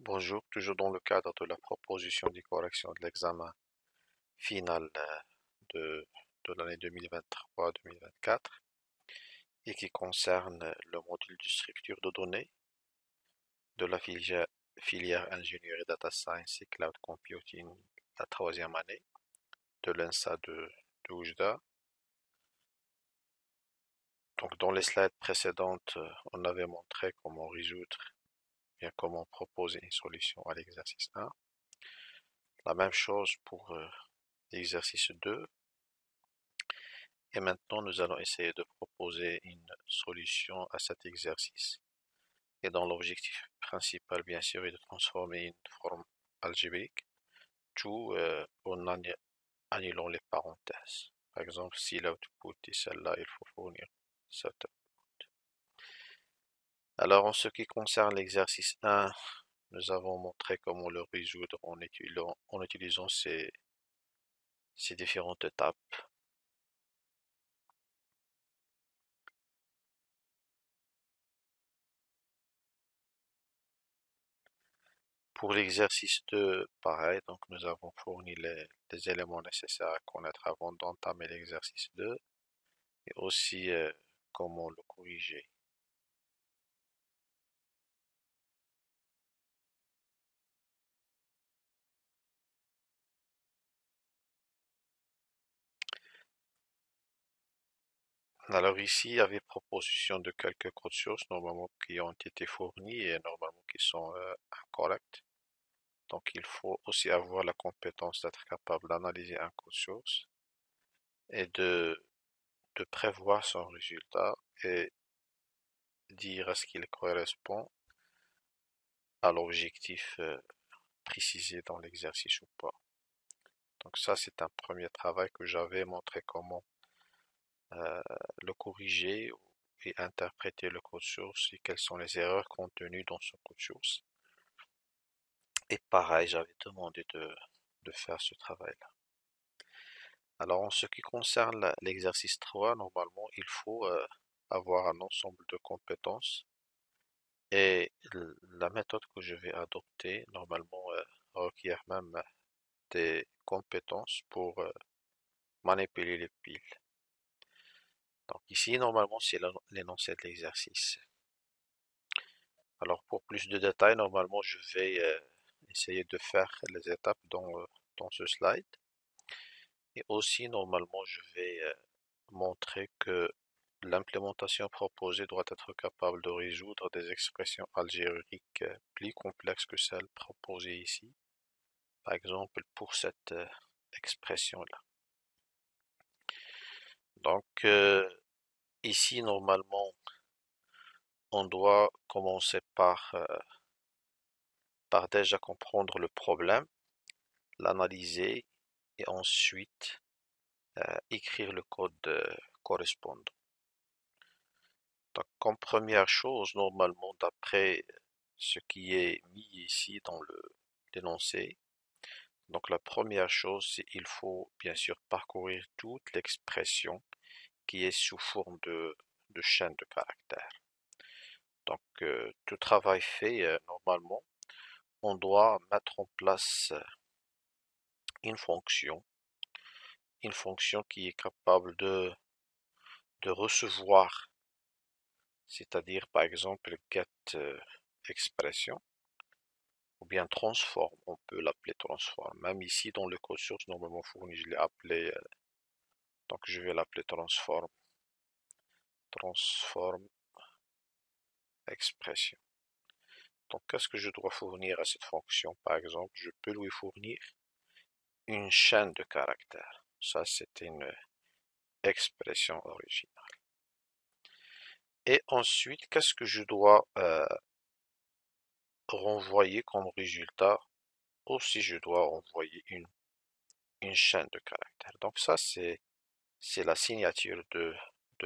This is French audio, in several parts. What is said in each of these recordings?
Bonjour, toujours dans le cadre de la proposition de correction de l'examen final de, de l'année 2023-2024 et qui concerne le module de structure de données de la filière ingénierie data science et cloud computing, la troisième année de l'ENSA de Oujda. Donc dans les slides précédentes, on avait montré comment résoudre, bien comment proposer une solution à l'exercice 1. La même chose pour l'exercice 2. Et maintenant, nous allons essayer de proposer une solution à cet exercice. Et dont l'objectif principal, bien sûr, est de transformer une forme algébrique, tout en annulant les parenthèses. Par exemple, si l'output est celle-là, il faut fournir cet output. Alors, en ce qui concerne l'exercice 1, nous avons montré comment le résoudre en utilisant ces différentes étapes. Pour l'exercice 2, pareil, donc nous avons fourni les éléments nécessaires à connaître avant d'entamer l'exercice 2 et aussi comment le corriger. Alors ici, il y avait proposition de quelques codes sources normalement qui ont été fournis et normalement qui sont incorrects. Donc il faut aussi avoir la compétence d'être capable d'analyser un code source et de prévoir son résultat et dire est-ce qu'il correspond à l'objectif précisé dans l'exercice ou pas. Donc ça, c'est un premier travail que j'avais montré comment euh, le corriger et interpréter le code source et quelles sont les erreurs contenues dans ce code source. Et pareil, j'avais demandé de faire ce travail-là. Alors en ce qui concerne l'exercice 3, normalement, il faut avoir un ensemble de compétences et la méthode que je vais adopter, normalement, requiert même des compétences pour manipuler les piles. Donc ici, normalement, c'est l'énoncé de l'exercice. Alors pour plus de détails, normalement, je vais essayer de faire les étapes dans ce slide. Et aussi, normalement, je vais montrer que l'implémentation proposée doit être capable de résoudre des expressions algébriques plus complexes que celles proposées ici. Par exemple, pour cette expression-là. Donc, ici, normalement, on doit commencer par déjà comprendre le problème, l'analyser et ensuite écrire le code correspondant. Donc, comme première chose, normalement, d'après ce qui est mis ici dans l'énoncé, donc la première chose, c'est qu'il faut bien sûr parcourir toute l'expression qui est sous forme de chaîne de caractères. Donc, tout travail fait, normalement, on doit mettre en place une fonction, une fonction qui est capable de recevoir, c'est-à-dire par exemple get expression, ou bien transform, on peut l'appeler transform. Même ici dans le code source normalement fourni, je l'ai appelé, donc je vais l'appeler transform expression. Donc qu'est-ce que je dois fournir à cette fonction? Par exemple, je peux lui fournir une chaîne de caractères. Ça, c'est une expression originale. Et ensuite, qu'est-ce que je dois renvoyer comme résultat? Aussi, je dois renvoyer une chaîne de caractères. Donc ça, c'est la signature de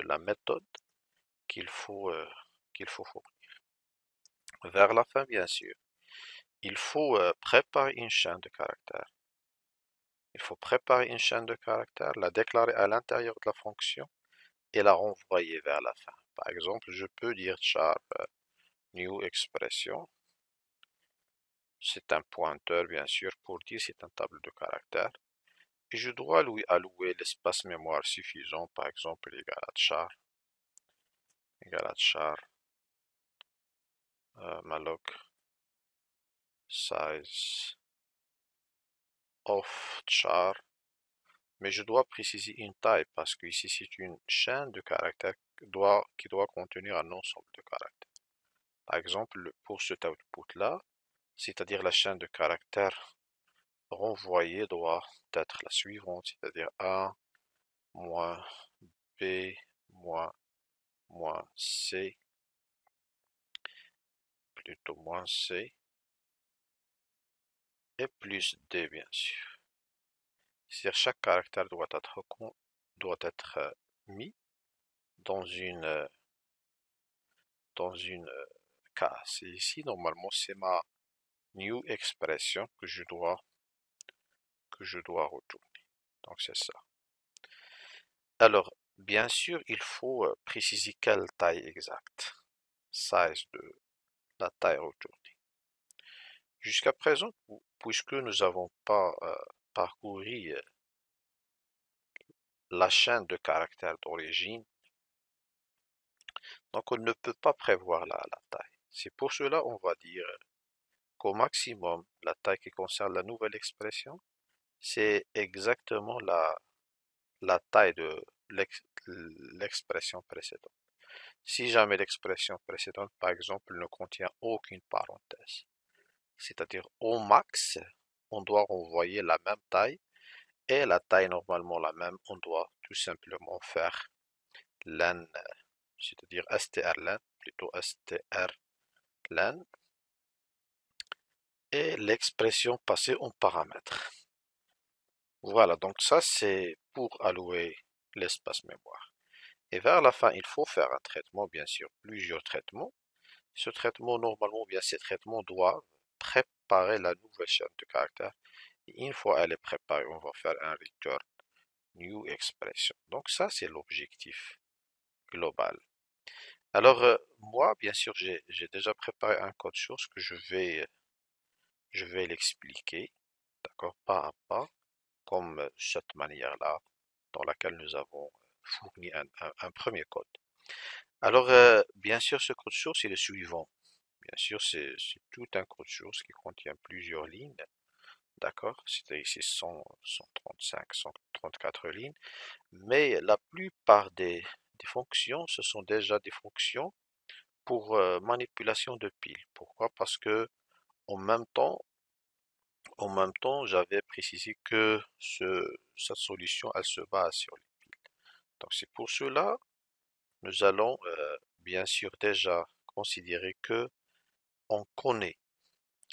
la méthode qu'il faut fournir. Vers la fin, bien sûr, il faut préparer une chaîne de caractères. Il faut préparer une chaîne de caractères, la déclarer à l'intérieur de la fonction et la renvoyer vers la fin. Par exemple, je peux dire char new expression c'est un pointeur bien sûr pour dire c'est un table de caractères. Et je dois lui allouer l'espace mémoire suffisant, par exemple égal à char malloc size of char. Mais je dois préciser une taille parce que ici c'est une chaîne de caractères qui doit contenir un ensemble de caractères. Par exemple, pour cet output-là, c'est-à-dire la chaîne de caractères renvoyée doit être la suivante, c'est-à-dire A, moins B, moins, moins C, plutôt moins C, et plus D, bien sûr. C'est-à-dire chaque caractère doit être mis dans une case. Et ici, normalement, c'est ma new expression que je dois retourner. Donc, c'est ça. Alors, bien sûr, il faut préciser quelle taille exacte. Size de la taille retournée. Jusqu'à présent, puisque nous n'avons pas parcouru la chaîne de caractères d'origine, donc on ne peut pas prévoir la taille. C'est pour cela on va dire qu'au maximum, la taille qui concerne la nouvelle expression, c'est exactement la taille de l'expression précédente. Si jamais l'expression précédente, par exemple, ne contient aucune parenthèse, c'est-à-dire au max, on doit renvoyer la même taille, et la taille normalement la même, on doit tout simplement faire len, c'est-à-dire strlen, plutôt strlen, et l'expression passée en paramètre. Voilà, donc ça c'est pour allouer l'espace mémoire. Et vers la fin, il faut faire un traitement, bien sûr, plusieurs traitements. Ce traitement, normalement, bien ces traitements doivent préparer la nouvelle chaîne de caractères. Et une fois elle est préparée, on va faire un return new expression. Donc ça, c'est l'objectif global. Alors, moi, bien sûr, j'ai déjà préparé un code source que je vais l'expliquer, d'accord, pas à pas, comme cette manière-là, dans laquelle nous avons fourni un premier code. Alors, bien sûr, ce code source est le suivant. Bien sûr, c'est tout un code source qui contient plusieurs lignes, d'accord? C'était ici 100, 135, 134 lignes, mais la plupart des fonctions, ce sont déjà des fonctions pour manipulation de piles. Pourquoi? Parce que en même temps, j'avais précisé que cette solution, elle se base sur les piles. Donc c'est pour cela, nous allons bien sûr déjà considérer que on connaît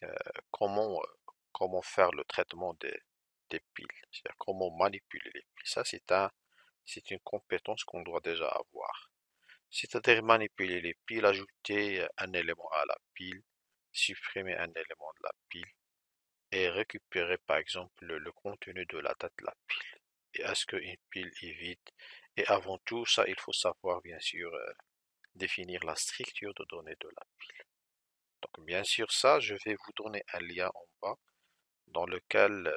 euh, comment, comment faire le traitement des piles, c'est-à-dire comment manipuler les piles. Ça, c'est une compétence qu'on doit déjà avoir. C'est-à-dire manipuler les piles, ajouter un élément à la pile, supprimer un élément de la pile et récupérer par exemple le contenu de la tête de la pile. Et est-ce qu'une pile est vide? Et avant tout ça, il faut savoir bien sûr définir la structure de données de la pile. Donc bien sûr ça, je vais vous donner un lien en bas dans lequel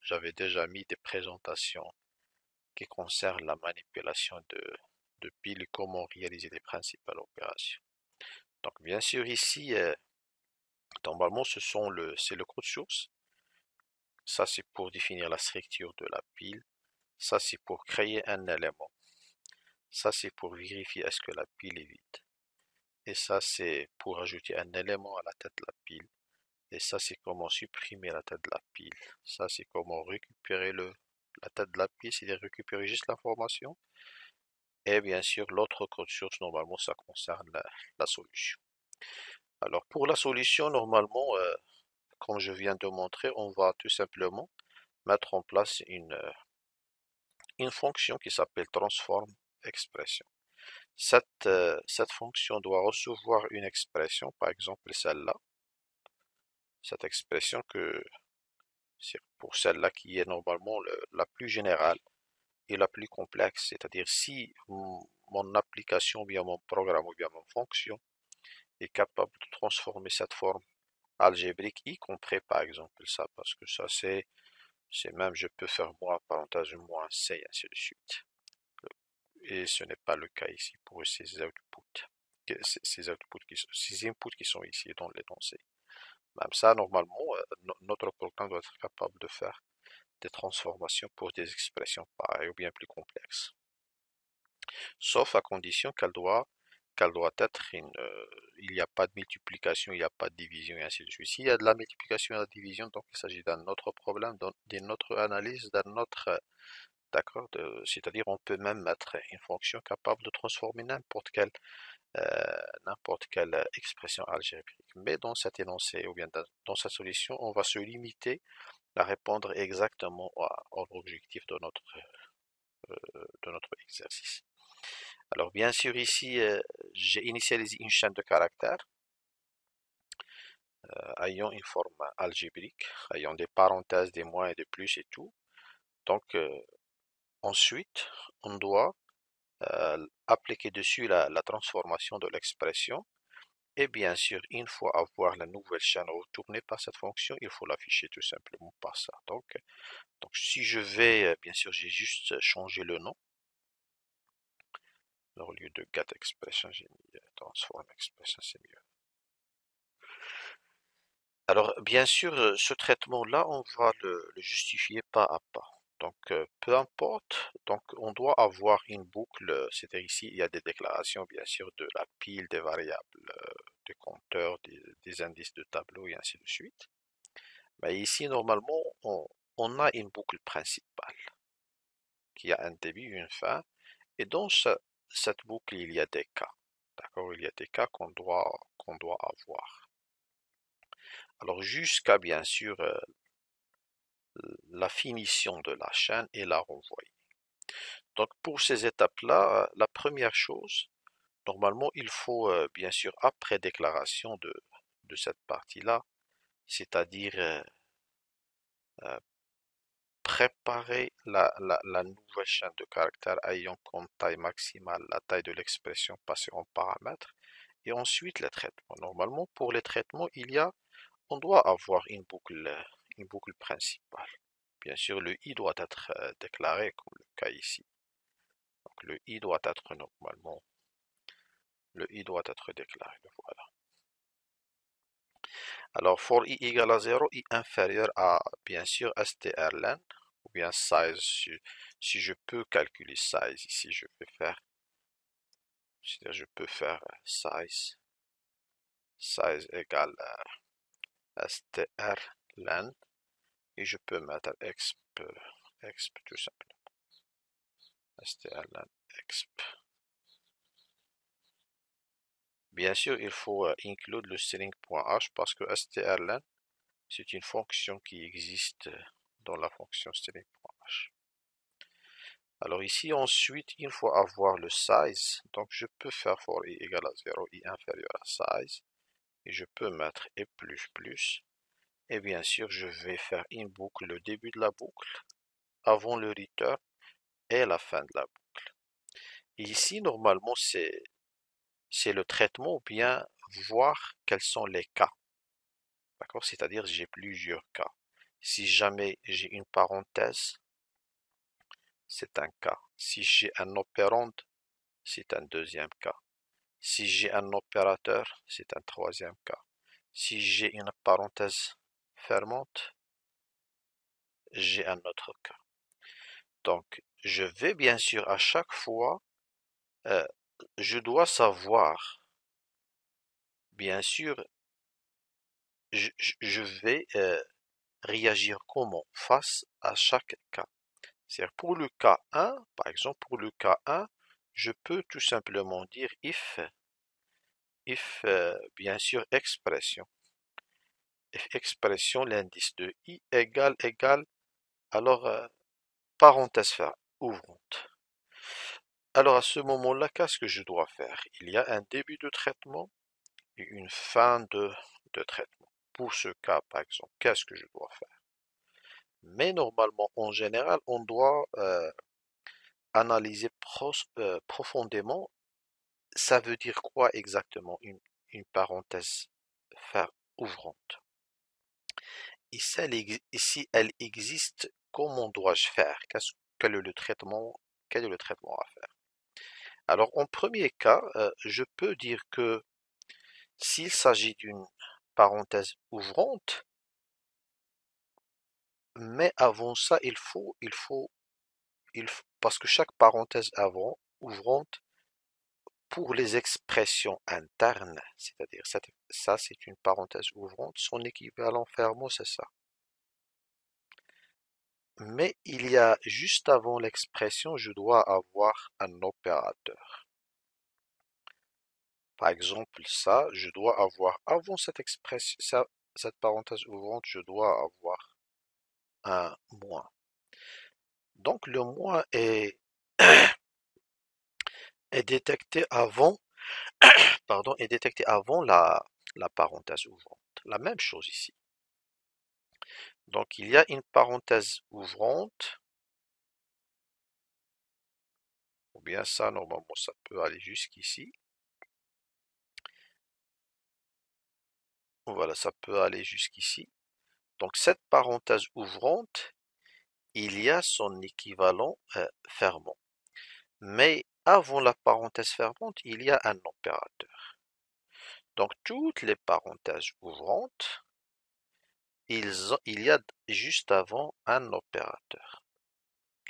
j'avais déjà mis des présentations qui concernent la manipulation de piles et comment réaliser les principales opérations. Donc bien sûr ici, normalement c'est le code source. Ça c'est pour définir la structure de la pile. Ça c'est pour créer un élément. Ça c'est pour vérifier est-ce que la pile est vide. Et ça c'est pour ajouter un élément à la tête de la pile. Et ça c'est comment supprimer la tête de la pile. Ça c'est comment récupérer la tête de la pile, c'est-à-dire récupérer juste l'information. Et bien sûr l'autre code source normalement ça concerne la solution. Alors pour la solution normalement comme je viens de montrer, on va tout simplement mettre en place une fonction qui s'appelle transform expression. Cette fonction doit recevoir une expression, par exemple celle-là, cette expression que c'est pour celle-là qui est normalement la plus générale et la plus complexe, c'est-à-dire si mon application ou bien mon programme ou bien mon fonction est capable de transformer cette forme algébrique, y compris par exemple ça, parce que ça c'est même, je peux faire moins, parenthèse, moins C, et ainsi de suite. Et ce n'est pas le cas ici pour ces outputs, ces inputs qui sont ici dans l'énoncé. Même ça, normalement, notre programme doit être capable de faire des transformations pour des expressions pareilles ou bien plus complexes. Sauf à condition qu'elle doit être il n'y a pas de multiplication, il n'y a pas de division et ainsi de suite. S'il y a de la multiplication et de la division, donc il s'agit d'un autre problème, d'une autre analyse, d'un autre, d'accord, c'est-à-dire on peut même mettre une fonction capable de transformer n'importe quelle expression algébrique. Mais dans cet énoncé ou bien dans cette solution, on va se limiter à répondre exactement à l'objectif de notre exercice. Alors bien sûr ici, j'ai initialisé une chaîne de caractères ayant une forme algébrique, ayant des parenthèses, des moins et des plus et tout. Donc ensuite, on doit appliquer dessus la transformation de l'expression. Et bien sûr, une fois avoir la nouvelle chaîne retournée par cette fonction, il faut l'afficher tout simplement par ça. Donc si je vais, bien sûr, j'ai juste changé le nom. Alors, au lieu de get expression, j'ai mis transform expression, c'est mieux. Alors, bien sûr, ce traitement-là, on va le justifier pas à pas. Donc, peu importe, donc on doit avoir une boucle, c'est-à-dire ici, il y a des déclarations, bien sûr, de la pile des variables, des compteurs, des indices de tableau et ainsi de suite. Mais ici, normalement, on a une boucle principale qui a un début, une fin, et dans cette boucle, il y a des cas. D'accord? Il y a des cas qu'on doit avoir. Alors, jusqu'à, bien sûr, la finition de la chaîne et la renvoyer. Donc, pour ces étapes-là, la première chose, normalement, il faut, bien sûr, après déclaration de cette partie-là, c'est-à-dire euh, préparer la nouvelle chaîne de caractères ayant comme taille maximale la taille de l'expression passée en paramètres et ensuite les traitements. Normalement, pour les traitements, on doit avoir une boucle principale. Bien sûr, le i doit être déclaré comme le cas ici. Donc le i doit être normalement, le i doit être déclaré. Voilà. Alors for i égale à 0, i inférieur à bien sûr strlen ou bien size. Si je peux calculer size ici, je vais faire, c'est-à-dire je peux faire size égale à strlen et je peux mettre exp tout simplement. strlen exp. Bien sûr, il faut inclure le string.h parce que strlen, c'est une fonction qui existe dans la fonction string.h. Alors ici, ensuite, il faut avoir le size. Donc, je peux faire for i égale à 0, i inférieur à size. Et je peux mettre et plus. Et bien sûr, je vais faire une boucle, le début de la boucle, avant le return et la fin de la boucle. Et ici, normalement, c'est le traitement ou bien voir quels sont les cas. D'accord? C'est-à-dire, j'ai plusieurs cas. Si jamais j'ai une parenthèse, c'est un cas. Si j'ai un opérande, c'est un deuxième cas. Si j'ai un opérateur, c'est un troisième cas. Si j'ai une parenthèse fermante, j'ai un autre cas. Donc, je vais bien sûr à chaque fois, euh, je dois savoir, bien sûr, je vais réagir comment face à chaque cas. C'est-à-dire pour le cas 1, par exemple, pour le cas 1, je peux tout simplement dire if bien sûr, expression, l'indice de i égale, alors, parenthèse ouvrante. Alors à ce moment-là, qu'est-ce que je dois faire? Il y a un début de traitement et une fin de traitement. Pour ce cas, par exemple, qu'est-ce que je dois faire? Mais normalement, en général, on doit analyser profondément. Ça veut dire quoi exactement une parenthèse ouvrante? ici, elle existe, comment dois-je faire? Quel est quel est le traitement à faire? Alors, en premier cas, je peux dire que s'il s'agit d'une parenthèse ouvrante, mais avant ça, parce que chaque parenthèse ouvrante, pour les expressions internes, c'est-à-dire ça, c'est une parenthèse ouvrante, son équivalent fermant, c'est ça. Mais il y a juste avant l'expression, je dois avoir un opérateur. Par exemple, ça, je dois avoir avant cette expression, cette parenthèse ouvrante, je dois avoir un moins. Donc le moins est détecté avant, pardon, est détecté avant la parenthèse ouvrante. La même chose ici. Donc il y a une parenthèse ouvrante, ou bien ça, normalement, ça peut aller jusqu'ici. Voilà, ça peut aller jusqu'ici. Donc cette parenthèse ouvrante, il y a son équivalent fermant. Mais avant la parenthèse fermante, il y a un opérateur. Donc toutes les parenthèses ouvrantes, il y a juste avant un opérateur.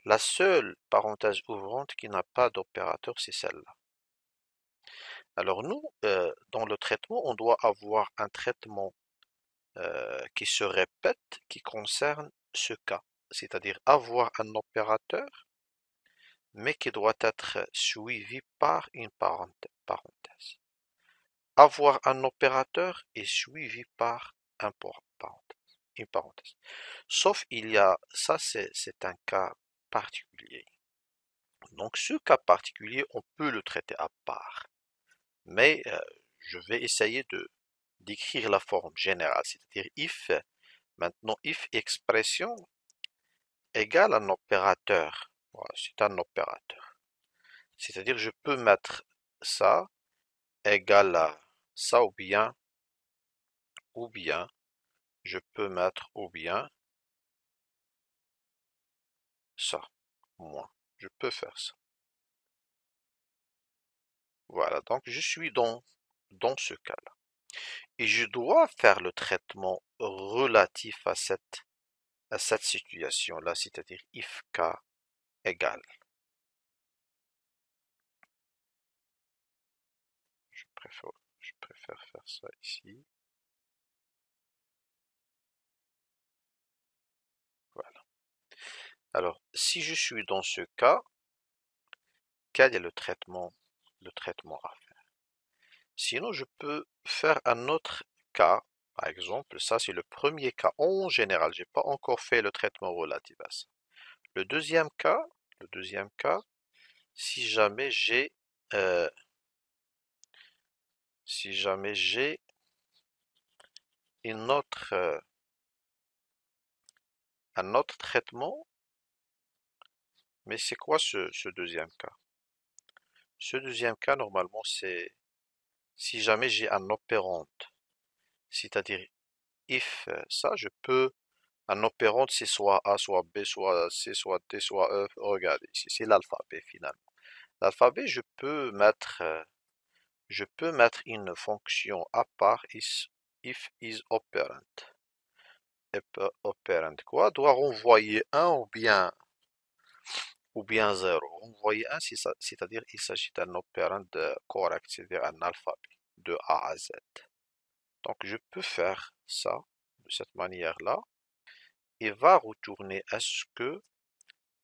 La seule parenthèse ouvrante qui n'a pas d'opérateur, c'est celle-là. Alors nous, dans le traitement, on doit avoir un traitement qui se répète, qui concerne ce cas, c'est-à-dire avoir un opérateur, mais qui doit être suivi par une parenthèse. Avoir un opérateur est suivi par une parenthèse. Sauf il y a, ça c'est un cas particulier. Donc ce cas particulier, on peut le traiter à part. Mais je vais essayer de d'écrire la forme générale, c'est-à-dire if, maintenant if expression égale un opérateur. Voilà, c'est un opérateur. C'est-à-dire je peux mettre ça égale à ça ou bien, je peux mettre ou bien ça, moins. Je peux faire ça. Voilà, donc je suis dans ce cas-là. Et je dois faire le traitement relatif à cette situation-là, c'est-à-dire if k égale. Je préfère faire ça ici. Voilà. Alors, si je suis dans ce cas, quel est le traitement à faire? Sinon, je peux faire un autre cas. Par exemple, ça c'est le premier cas. En général, j'ai pas encore fait le traitement relatif à ça. Le deuxième cas, si jamais j'ai euh, si jamais j'ai une autre un autre traitement, mais c'est quoi ce deuxième cas? Ce deuxième cas, normalement, c'est si jamais j'ai un opérante, c'est-à-dire if ça, je peux un opérante, c'est soit A, soit B, soit C, soit D, soit E. Regardez ici, c'est l'alphabet finalement. L'alphabet, je peux mettre une fonction à part if is operand. Operand quoi doit renvoyer un ou bien 0. Renvoyer un, c'est-à-dire il s'agit d'un opérand correct, c'est-à-dire un alphabet de A à Z. Donc je peux faire ça de cette manière-là et va retourner est-ce que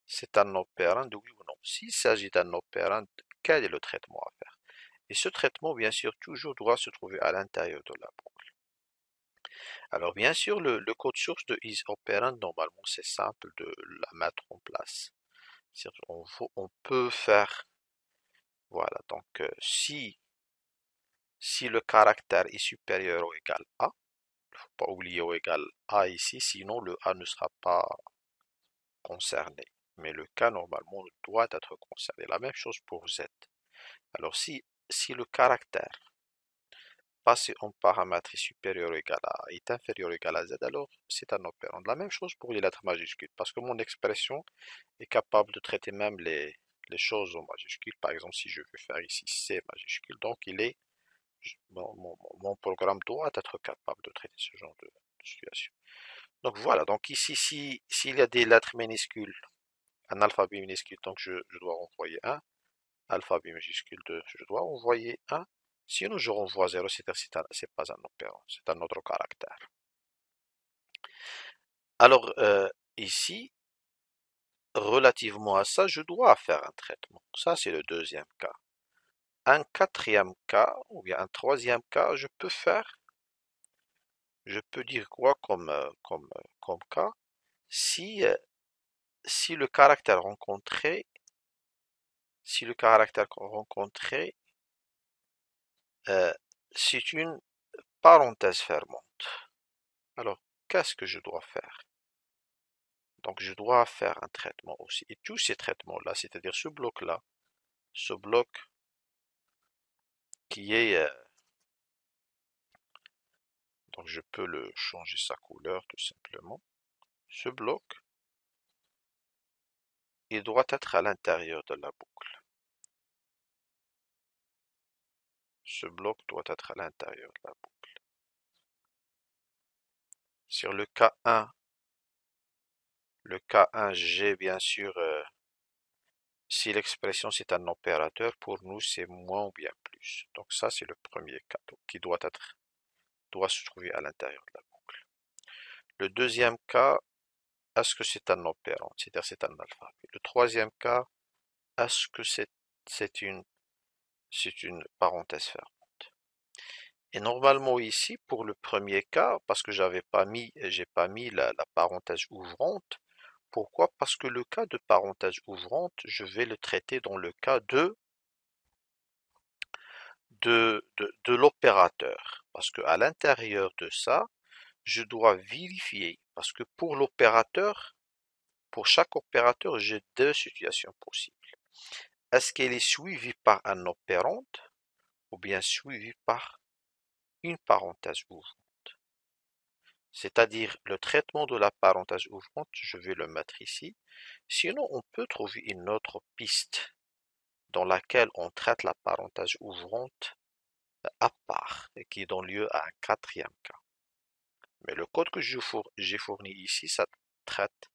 c'est un opérand, oui ou non. S'il s'agit d'un opérand, quel est le traitement à faire? Et ce traitement, bien sûr, toujours doit se trouver à l'intérieur de la boucle. Alors, bien sûr, le code source de isOperand, normalement, c'est simple de la mettre en place. On peut faire, voilà, donc si le caractère est supérieur ou égal à, il ne faut pas oublier ou égal à ici, sinon le A ne sera pas concerné. Mais le K, normalement, doit être concerné. La même chose pour Z. Alors, si le caractère passer en paramètre supérieur ou égal à est inférieur ou égal à z, alors c'est un opérand. La même chose pour les lettres majuscules, parce que mon expression est capable de traiter même les choses en majuscules. Par exemple, si je veux faire ici C majuscule, donc mon programme doit être capable de traiter ce genre de situation. Donc voilà, donc ici, s'il y a des lettres minuscules, un alphabet minuscule, donc je dois envoyer un alphabet majuscule 2, je dois envoyer un. Sinon, je renvoie 0, c'est-à-dire c'est pas un opérand, c'est un autre caractère. Alors, ici, relativement à ça, je dois faire un traitement. Ça, c'est le deuxième cas. Un quatrième cas, ou bien un troisième cas, je peux dire quoi comme cas? Si, si le caractère rencontré, si le caractère rencontré, euh, c'est une parenthèse fermante. Alors, qu'est-ce que je dois faire? Donc, je dois faire un traitement aussi. Et tous ces traitements-là, c'est-à-dire ce bloc-là, ce bloc qui est... donc, je peux le changer sa couleur tout simplement. Ce bloc, il doit être à l'intérieur de la boucle. Ce bloc doit être à l'intérieur de la boucle. Sur le cas 1, j'ai bien sûr... si l'expression c'est un opérateur, pour nous c'est moins ou bien plus. Donc ça c'est le premier cas qui doit se trouver à l'intérieur de la boucle. Le deuxième cas, est-ce que c'est un opérant, c'est-à-dire c'est un alphabet. Le troisième cas, est-ce que c'est une parenthèse fermée. Et normalement ici, pour le premier cas, parce que j'ai pas mis la parenthèse ouvrante. Pourquoi? Parce que le cas de parenthèse ouvrante, je vais le traiter dans le cas de l'opérateur. Parce que à l'intérieur de ça, je dois vérifier. Parce que pour l'opérateur, pour chaque opérateur, j'ai deux situations possibles. Est-ce qu'elle est suivie par un opérand ou bien suivie par une parenthèse ouvrante? C'est-à-dire le traitement de la parenthèse ouvrante, je vais le mettre ici. Sinon, on peut trouver une autre piste dans laquelle on traite la parenthèse ouvrante à part et qui donne lieu à un quatrième cas. Mais le code que j'ai fourni ici, ça traite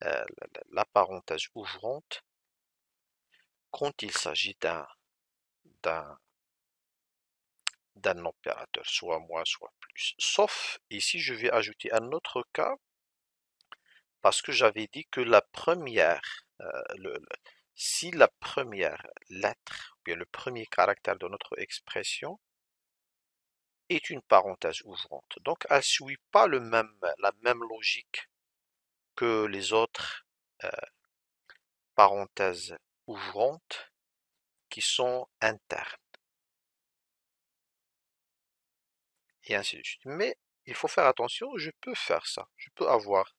la parenthèse ouvrante quand il s'agit d'un d'un opérateur, soit moins, soit plus. Sauf ici, je vais ajouter un autre cas parce que j'avais dit que la première, si la première lettre, ou bien le premier caractère de notre expression est une parenthèse ouvrante. Donc, elle ne suit pas la même logique que les autres euh, parenthèses ouvrantes qui sont internes, et ainsi de suite. Mais il faut faire attention, je peux faire ça, je peux avoir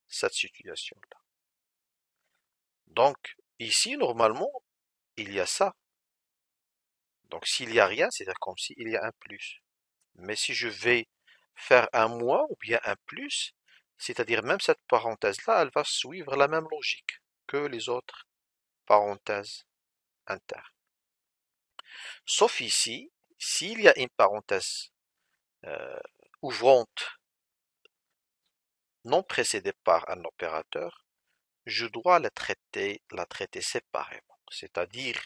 cette situation-là. Donc, ici, normalement, il y a ça. Donc, s'il n'y a rien, c'est-à-dire comme s'il y a un plus. Mais si je vais faire un moins ou bien un plus, c'est-à-dire même cette parenthèse-là, elle va suivre la même logique que les autres parenthèses internes. Sauf ici, s'il y a une parenthèse euh, ouvrante non précédée par un opérateur, je dois la traiter séparément. C'est-à-dire,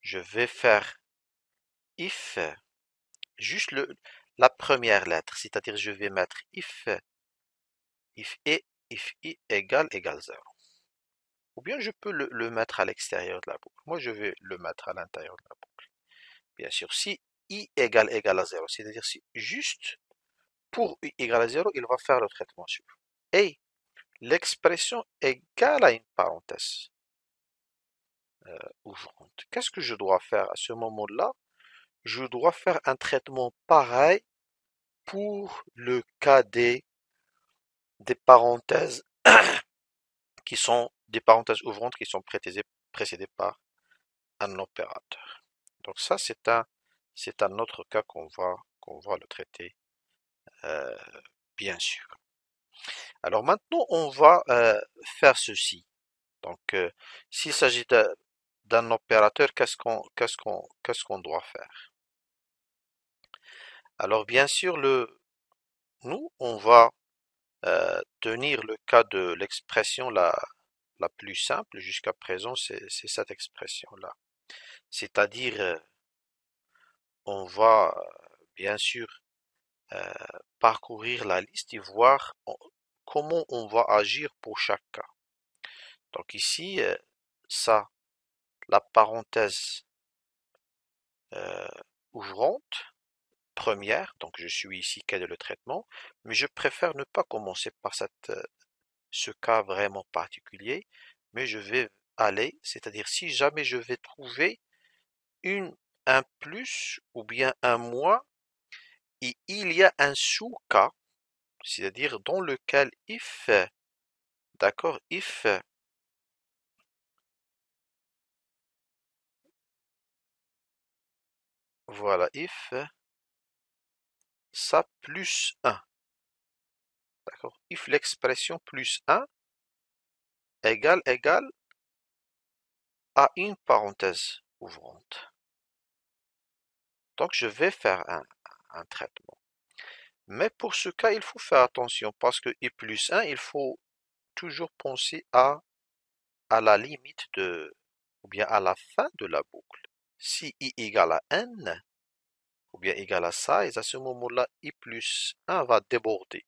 je vais faire if juste la première lettre, c'est-à-dire je vais mettre if i égale 0. Ou bien je peux le mettre à l'extérieur de la boucle. Moi, je vais le mettre à l'intérieur de la boucle. Bien sûr, si i égale à 0, c'est-à-dire si juste pour i égale à 0, il va faire le traitement suivant. Et l'expression égale à une parenthèse ouvrante. Qu'est-ce que je dois faire à ce moment-là? Je dois faire un traitement pareil pour le cas des parenthèses qui sont des parenthèses ouvrantes qui sont précédées par un opérateur. Donc ça, c'est un autre cas qu'on on va le traiter euh, bien sûr. Alors maintenant, on va faire ceci. Donc, s'il s'agit d'un opérateur, qu'est-ce qu'on doit faire? Alors, bien sûr, nous, on va tenir le cas de l'expression la plus simple jusqu'à présent, c'est cette expression-là. C'est-à-dire, on va bien sûr euh, parcourir la liste et voir comment on va agir pour chaque cas. Donc ici, ça, la parenthèse euh, ouvrante, première, donc je suis ici quel est le traitement, mais je préfère ne pas commencer par ce cas vraiment particulier, mais je vais aller, c'est-à-dire si jamais je vais trouver un plus ou bien un moins, et il y a un sous-cas, c'est-à-dire dans lequel if, d'accord, if, voilà, if, ça plus un, d'accord, if l'expression plus un égale à une parenthèse ouvrante. Donc je vais faire un traitement. Mais pour ce cas, il faut faire attention parce que i plus un, il faut toujours penser à la limite ou bien à la fin de la boucle. Si i égale à n, ou bien égale à size, à ce moment-là, i plus un va déborder.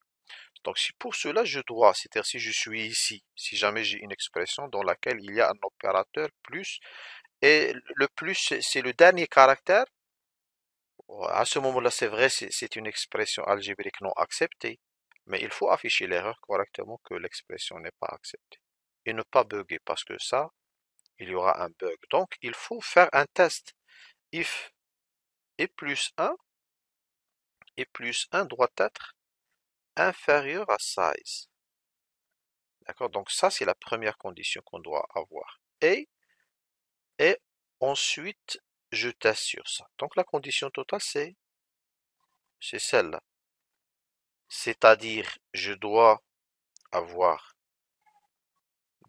Donc si pour cela je dois, c'est-à-dire si je suis ici, si jamais j'ai une expression dans laquelle il y a un opérateur plus, et le plus c'est le dernier caractère, à ce moment-là c'est vrai, c'est une expression algébrique non acceptée, mais il faut afficher l'erreur correctement que l'expression n'est pas acceptée. Et ne pas bugger parce que ça, il y aura un bug. Donc il faut faire un test. If et plus un doit être inférieur à size. D'accord? Donc ça, c'est la première condition qu'on doit avoir. Et ensuite, je teste sur ça. Donc la condition totale, c'est celle-là. C'est-à-dire, je dois avoir,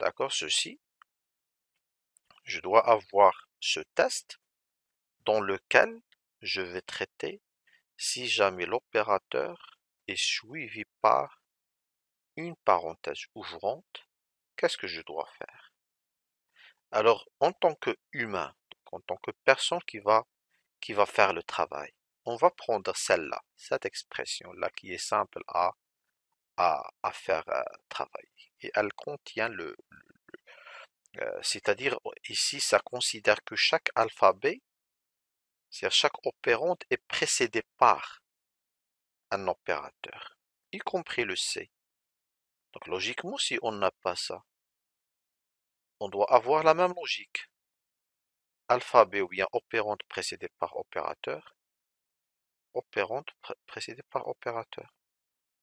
d'accord, ceci. Je dois avoir ce test dans lequel je vais traiter si jamais l'opérateur est suivi par une parenthèse ouvrante, qu'est-ce que je dois faire? Alors, en tant qu'humain, en tant que personne qui va faire le travail, on va prendre celle-là, cette expression-là qui est simple à faire travailler. Et elle contient c'est-à-dire ici, ça considère que chaque alphabet, c'est-à-dire chaque opérante est précédé par un opérateur, y compris le C. Donc logiquement, si on n'a pas ça, on doit avoir la même logique. Alphabet ou bien opérante précédée par opérateur, opérante précédée par opérateur.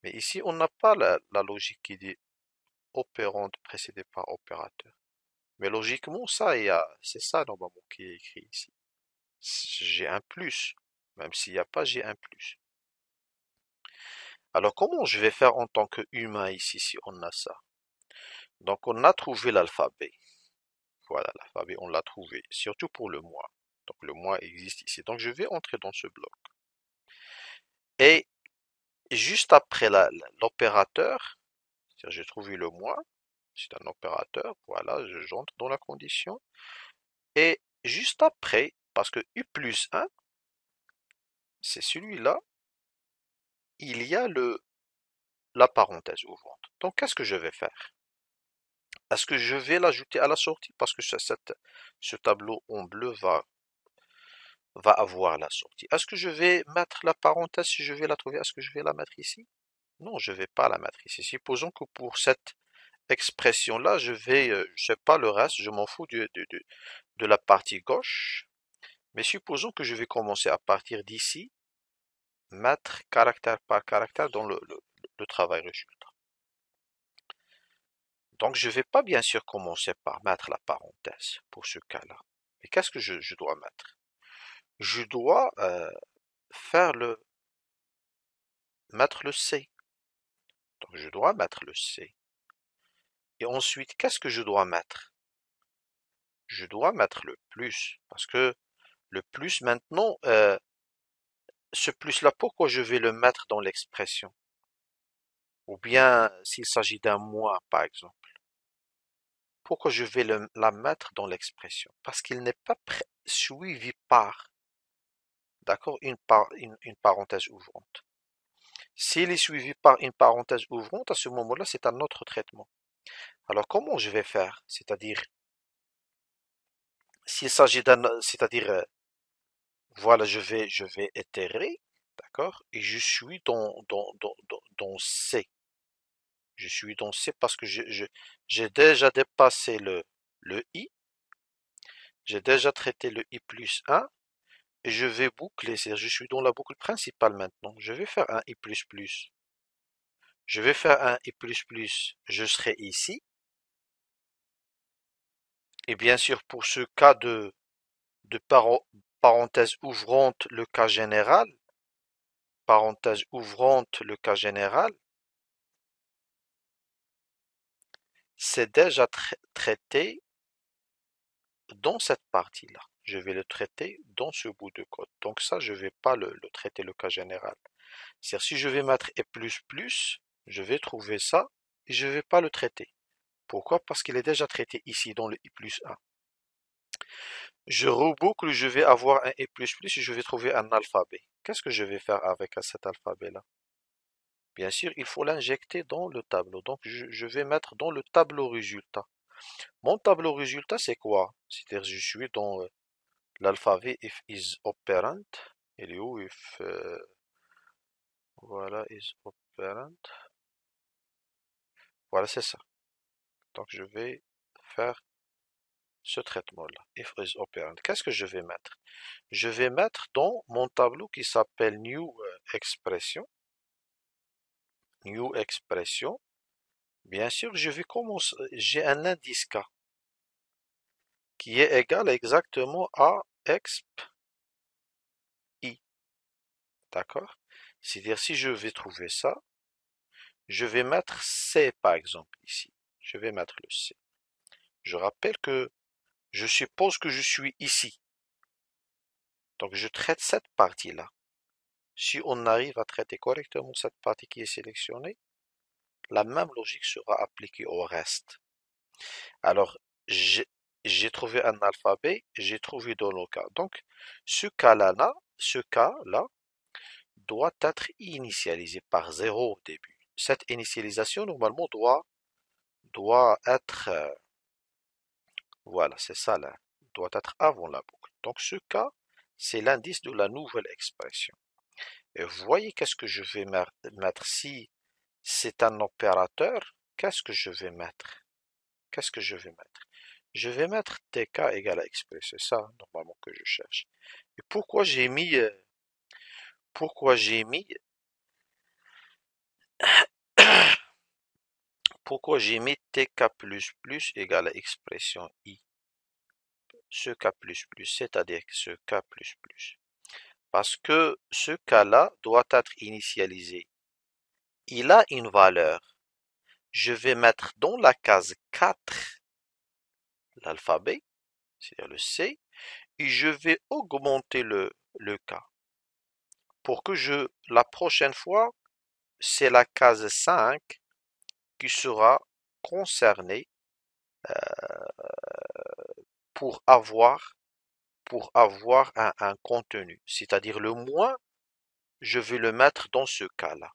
Mais ici, on n'a pas la logique qui dit opérante précédée par opérateur. Mais logiquement, c'est ça normalement qui est écrit ici. J'ai un plus, même s'il n'y a pas, j'ai un plus. Alors comment je vais faire en tant qu'humain ici si on a ça? Donc on a trouvé l'alphabet. Voilà, l'alphabet, on l'a trouvé, surtout pour le mois. Donc le mois existe ici. Donc je vais entrer dans ce bloc. Et juste après l'opérateur, c'est-à-dire j'ai trouvé le mois, c'est un opérateur, voilà, j'entre dans la condition. Et juste après, parce que U plus 1, c'est celui-là, il y a la parenthèse ouvrante. Donc qu'est-ce que je vais faire? Est-ce que je vais l'ajouter à la sortie? Parce que ce tableau en bleu va avoir la sortie. Est-ce que je vais mettre la parenthèse si je vais la trouver? Est-ce que je vais la mettre ici? Non, je ne vais pas la mettre ici. Supposons que pour cette expression-là, je sais pas le reste, je m'en fous de la partie gauche. Mais supposons que je vais commencer à partir d'ici, mettre caractère par caractère dans le travail résultat. Donc je ne vais pas bien sûr commencer par mettre la parenthèse pour ce cas-là. Mais qu'est-ce que je dois mettre? Je dois faire mettre le C. Donc je dois mettre le C. Et ensuite, qu'est-ce que je dois mettre? Je dois mettre le plus. Parce que le plus maintenant, ce plus-là, pourquoi je vais le mettre dans l'expression? Ou bien s'il s'agit d'un moins, par exemple. Pourquoi je vais la mettre dans l'expression? Parce qu'il n'est pas suivi par, d'accord, une parenthèse ouvrante. S'il est suivi par une parenthèse ouvrante, à ce moment-là, c'est un autre traitement. Alors, comment je vais faire? C'est-à-dire, s'il s'agit c'est-à-dire, voilà, je vais itérer, d'accord, et je suis dans C. Je suis dans C parce que j'ai déjà dépassé le I, j'ai déjà traité le I plus 1, et je vais boucler, c'est-à-dire je suis dans la boucle principale maintenant. Je vais faire un I plus plus. Je vais faire un I plus plus, je serai ici. Et bien sûr, pour ce cas de parenthèse ouvrante, le cas général, parenthèse ouvrante, le cas général, c'est déjà traité dans cette partie-là. Je vais le traiter dans ce bout de code. Donc ça, je ne vais pas le traiter le cas général. C'est-à-dire si je vais mettre et plus plus, je vais trouver ça et je ne vais pas le traiter. Pourquoi? Parce qu'il est déjà traité ici dans le i plus 1. Je reboucle, je vais avoir un i plus plus et je vais trouver un alphabet. Qu'est-ce que je vais faire avec cet alphabet-là? Bien sûr, il faut l'injecter dans le tableau. Donc, je vais mettre dans le tableau résultat. Mon tableau résultat, c'est quoi? C'est-à-dire, je suis dans l'alphabet if is operand. Il est où if voilà is operand. Voilà, c'est ça. Donc, je vais faire ce traitement-là. If is operand. Qu'est-ce que je vais mettre? Je vais mettre dans mon tableau qui s'appelle new expression. New expression. Bien sûr, je vais commencer. J'ai un indice K qui est égal exactement à exp I. D'accord? C'est-à-dire, si je vais trouver ça, je vais mettre C par exemple ici. Je vais mettre le C. Je rappelle que je suppose que je suis ici. Donc, je traite cette partie-là. Si on arrive à traiter correctement cette partie qui est sélectionnée, la même logique sera appliquée au reste. Alors, j'ai trouvé un alphabet, j'ai trouvé dans le cas. Donc, ce cas-là doit être initialisé par 0 au début. Cette initialisation, normalement, doit être, voilà, c'est ça là, doit être avant la boucle. Donc, ce cas, c'est l'indice de la nouvelle expression. Et vous voyez qu'est-ce que je vais mettre si c'est un opérateur, qu'est-ce que je vais mettre? Qu'est-ce que je vais mettre? Je vais mettre tk égale à express, c'est ça normalement que je cherche. Et pourquoi j'ai mis, pourquoi j'ai mis tk plus plus égale à expression i, ce k plus plus, c'est-à-dire ce k plus plus. Parce que ce cas-là doit être initialisé. Il a une valeur. Je vais mettre dans la case 4 l'alphabet, c'est-à-dire le C, et je vais augmenter le K pour que la prochaine fois, c'est la case 5 qui sera concernée pour avoir, un contenu. C'est-à-dire le moins, je vais le mettre dans ce cas-là.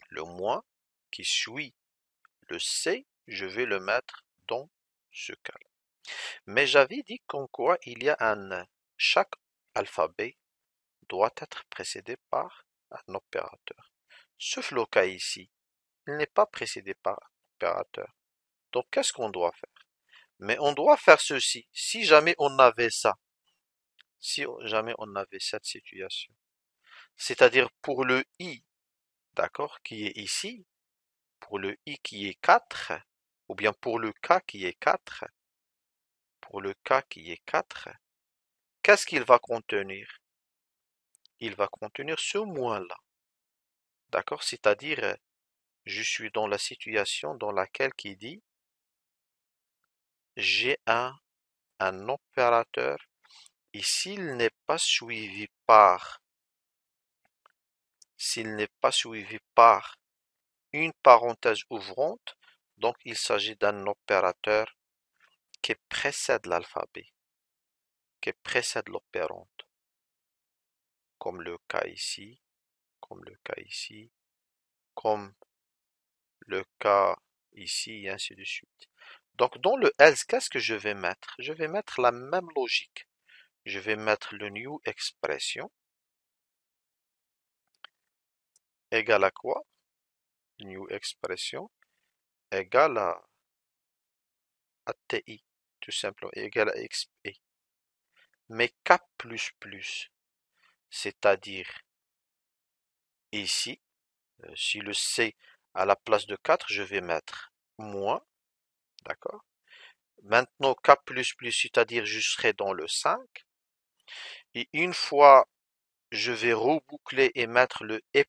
Le moins qui suit le C, je vais le mettre dans ce cas-là. Mais j'avais dit qu'en quoi il y a chaque alphabet doit être précédé par un opérateur. Sauf le cas ici, il n'est pas précédé par un opérateur. Donc qu'est-ce qu'on doit faire? Mais on doit faire ceci, si jamais on avait ça, si jamais on avait cette situation. C'est-à-dire pour le i, d'accord, qui est ici, pour le i qui est 4, ou bien pour le k qui est 4, pour le k qui est 4, qu'est-ce qu'il va contenir? Il va contenir ce moins-là. D'accord? C'est-à-dire, je suis dans la situation dans laquelle qui dit j'ai un opérateur et s'il n'est pas suivi par une parenthèse ouvrante, donc il s'agit d'un opérateur qui précède l'alphabet, qui précède l'opérande, comme le cas ici, comme le cas ici, comme le cas ici, et ainsi de suite. Donc dans le else, qu'est-ce que je vais mettre? Je vais mettre la même logique. Je vais mettre le new expression égale à quoi? New expression égale à TI, tout simplement, égale à XP. Mais K++, c'est-à-dire ici, si le C à la place de 4, je vais mettre moins, d'accord? Maintenant, K++, c'est-à-dire je serai dans le 5. Et une fois, je vais reboucler et mettre le E++,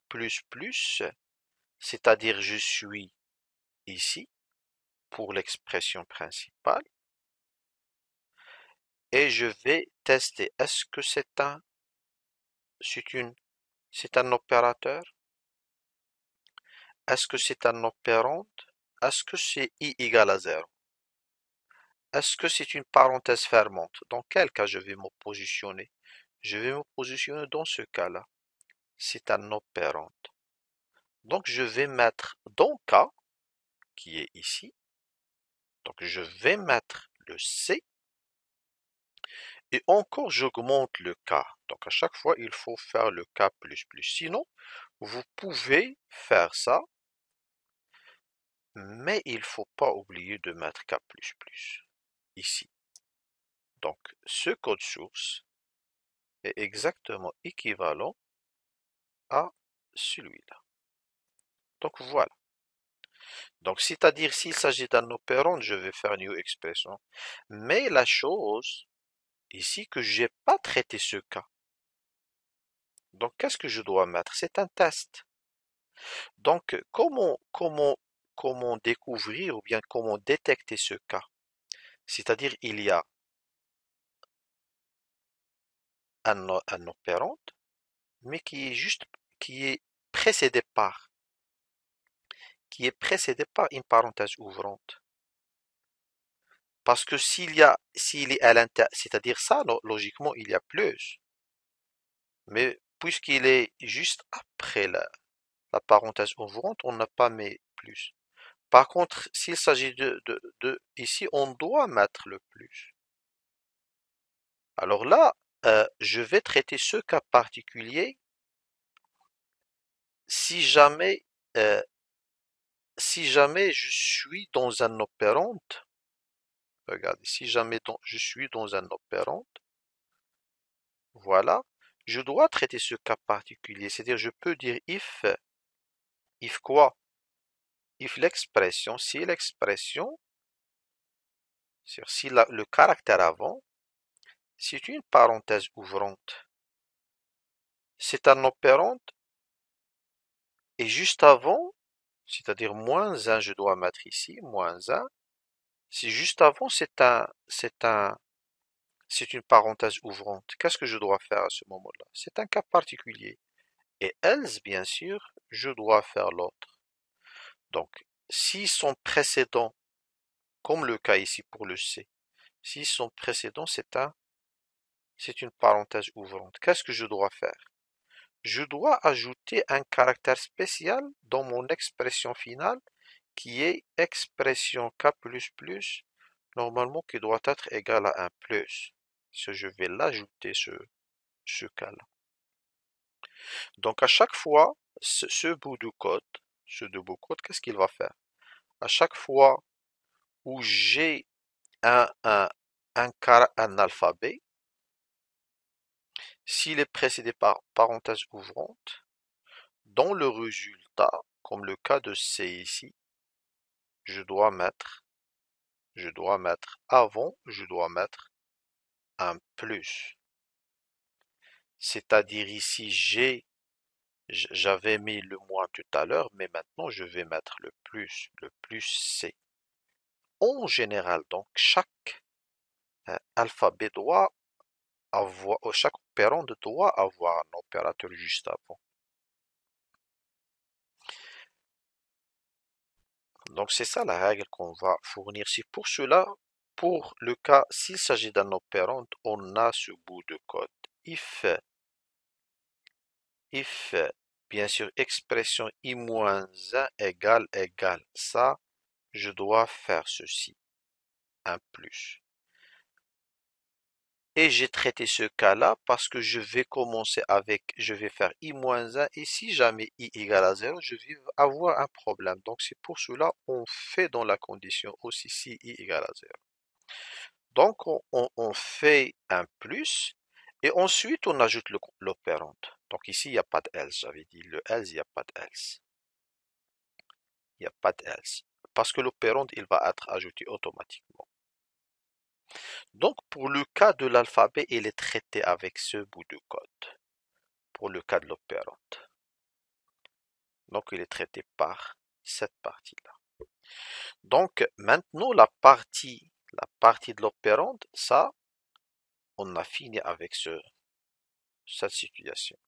c'est-à-dire je suis ici pour l'expression principale. Et je vais tester. Est-ce que c'est un opérateur? Est-ce que c'est un opérande? Est-ce que c'est I égale à 0? Est-ce que c'est une parenthèse fermante? Dans quel cas je vais me positionner? Je vais me positionner dans ce cas-là. C'est un opérande. Donc je vais mettre dans K, qui est ici. Donc je vais mettre le C. Et encore j'augmente le K. Donc à chaque fois, il faut faire le K++. Sinon, vous pouvez faire ça, mais il ne faut pas oublier de mettre K++ ici. Donc ce code source est exactement équivalent à celui-là. Donc voilà. Donc c'est-à-dire s'il s'agit d'un opérand, je vais faire new expression. Mais la chose ici que j'ai pas traité ce cas. Donc qu'est-ce que je dois mettre? C'est un test. Donc comment découvrir ou bien comment détecter ce cas? C'est-à-dire il y a un opérand, mais qui est précédé par une parenthèse ouvrante. Parce que s'il est à l'intérieur, c'est-à-dire ça, logiquement, il y a plus. Mais puisqu'il est juste après la parenthèse ouvrante, on n'a pas mis plus. Par contre, s'il s'agit ici, on doit mettre le plus. Alors là, je vais traiter ce cas particulier si jamais, euh, si jamais je suis dans un opérand. Regardez, si jamais je suis dans un opérand, voilà, je dois traiter ce cas particulier. C'est-à-dire, je peux dire if quoi? If l'expression, si l'expression, si le caractère avant, c'est une parenthèse ouvrante. C'est un opérand et juste avant, c'est-à-dire moins 1, je dois mettre ici, moins 1. Si juste avant, c'est une parenthèse ouvrante. Qu'est-ce que je dois faire à ce moment-là? C'est un cas particulier. Et else, bien sûr, je dois faire l'autre. Donc, si son précédent, comme le cas ici pour le C, si son précédent c'est une parenthèse ouvrante, qu'est-ce que je dois faire? Je dois ajouter un caractère spécial dans mon expression finale qui est expression K++, normalement qui doit être égal à un plus. Je vais l'ajouter ce cas-là. Donc à chaque fois, ce bout de code, qu'est-ce qu'il va faire? À chaque fois où j'ai un alphabet, s'il est précédé par parenthèse ouvrante, dans le résultat, comme le cas de C ici, je dois mettre, je dois mettre un plus. C'est-à-dire ici, j'avais mis le moins tout à l'heure, mais maintenant je vais mettre le plus C. En général, donc, chaque alphabet doit avoir, chaque opérand doit avoir un opérateur juste avant. Donc c'est ça la règle qu'on va fournir. C'est pour cela, pour le cas, s'il s'agit d'un opérand, on a ce bout de code. If, bien sûr, expression i-1 égale ça, je dois faire ceci, un plus. Et j'ai traité ce cas-là parce que je vais commencer avec, je vais faire i-1 et si jamais i égale à 0, je vais avoir un problème. Donc c'est pour cela on fait dans la condition aussi si i égale à 0. Donc on fait un plus et ensuite on ajoute l'opérand. Donc ici il n'y a pas de else, j'avais dit le else, il n'y a pas de else. Il n'y a pas de else. Parce que l'opérand il va être ajouté automatiquement. Donc pour le cas de l'alphabet, il est traité avec ce bout de code. Pour le cas de l'opérand. Donc il est traité par cette partie-là. Donc maintenant la partie de l'opérand, ça, on a fini avec cette situation.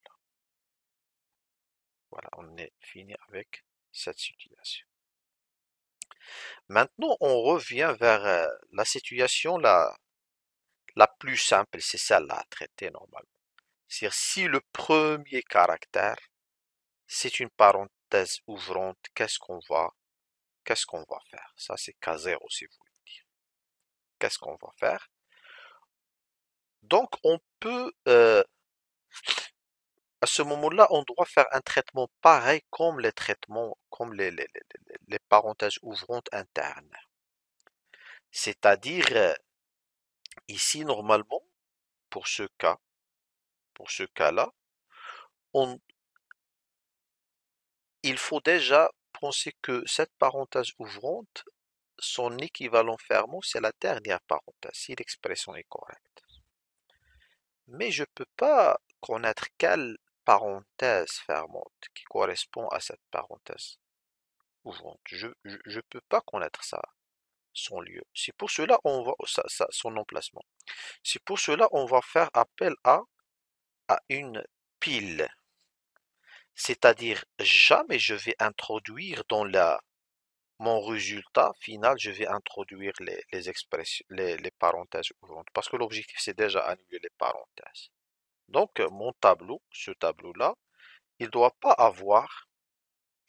Voilà, on est fini avec cette situation. Maintenant, on revient vers la situation la plus simple, c'est celle-là à traiter normalement. C'est-à-dire si le premier caractère, c'est une parenthèse ouvrante, qu'est-ce qu'on va faire? Ça, c'est K0 si vous voulez dire. Qu'est-ce qu'on va faire? Donc, on peut, à ce moment-là, on doit faire un traitement pareil comme les traitements, comme les parenthèses ouvrantes internes. C'est-à-dire, ici, normalement, pour ce cas-là, il faut déjà penser que cette parenthèse ouvrante, son équivalent fermant, c'est la dernière parenthèse, si l'expression est correcte. Mais je ne peux pas connaître quelle parenthèse fermante qui correspond à cette parenthèse ouvrante. Je ne peux pas connaître ça, son lieu. C'est pour cela on va son emplacement. C'est pour cela on va faire appel à une pile. C'est-à-dire jamais je vais introduire dans mon résultat final, je vais introduire les expressions, les parenthèses ouvrantes. Parce que l'objectif c'est déjà annuler les parenthèses. Donc mon tableau, ce tableau-là, il doit pas avoir,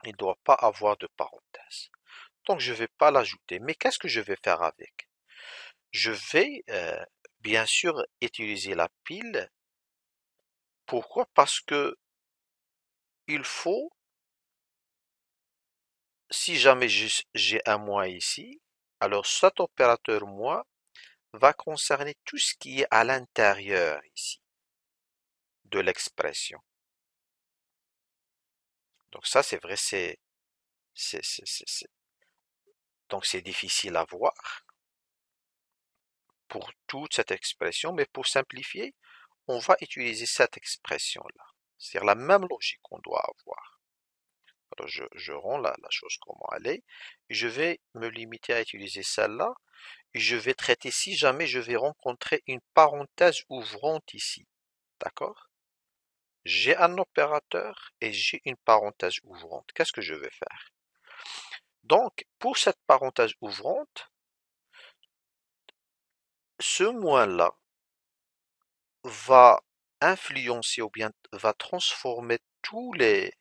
il doit pas avoir de parenthèses. Donc je vais pas l'ajouter. Mais qu'est-ce que je vais faire avec? Je vais bien sûr utiliser la pile. Pourquoi? Parce que il faut, si jamais j'ai un moins ici, alors cet opérateur moins va concerner tout ce qui est à l'intérieur ici de l'expression. Donc ça c'est vrai, donc c'est difficile à voir pour toute cette expression, mais pour simplifier, on va utiliser cette expression-là. C'est-à-dire la même logique qu'on doit avoir. Alors je rends la chose comment elle est, et je vais me limiter à utiliser celle-là, et je vais traiter si jamais je vais rencontrer une parenthèse ouvrante ici. D'accord? J'ai un opérateur et j'ai une parenthèse ouvrante. Qu'est-ce que je vais faire? Donc, pour cette parenthèse ouvrante, ce moins-là va influencer ou bien va transformer tous les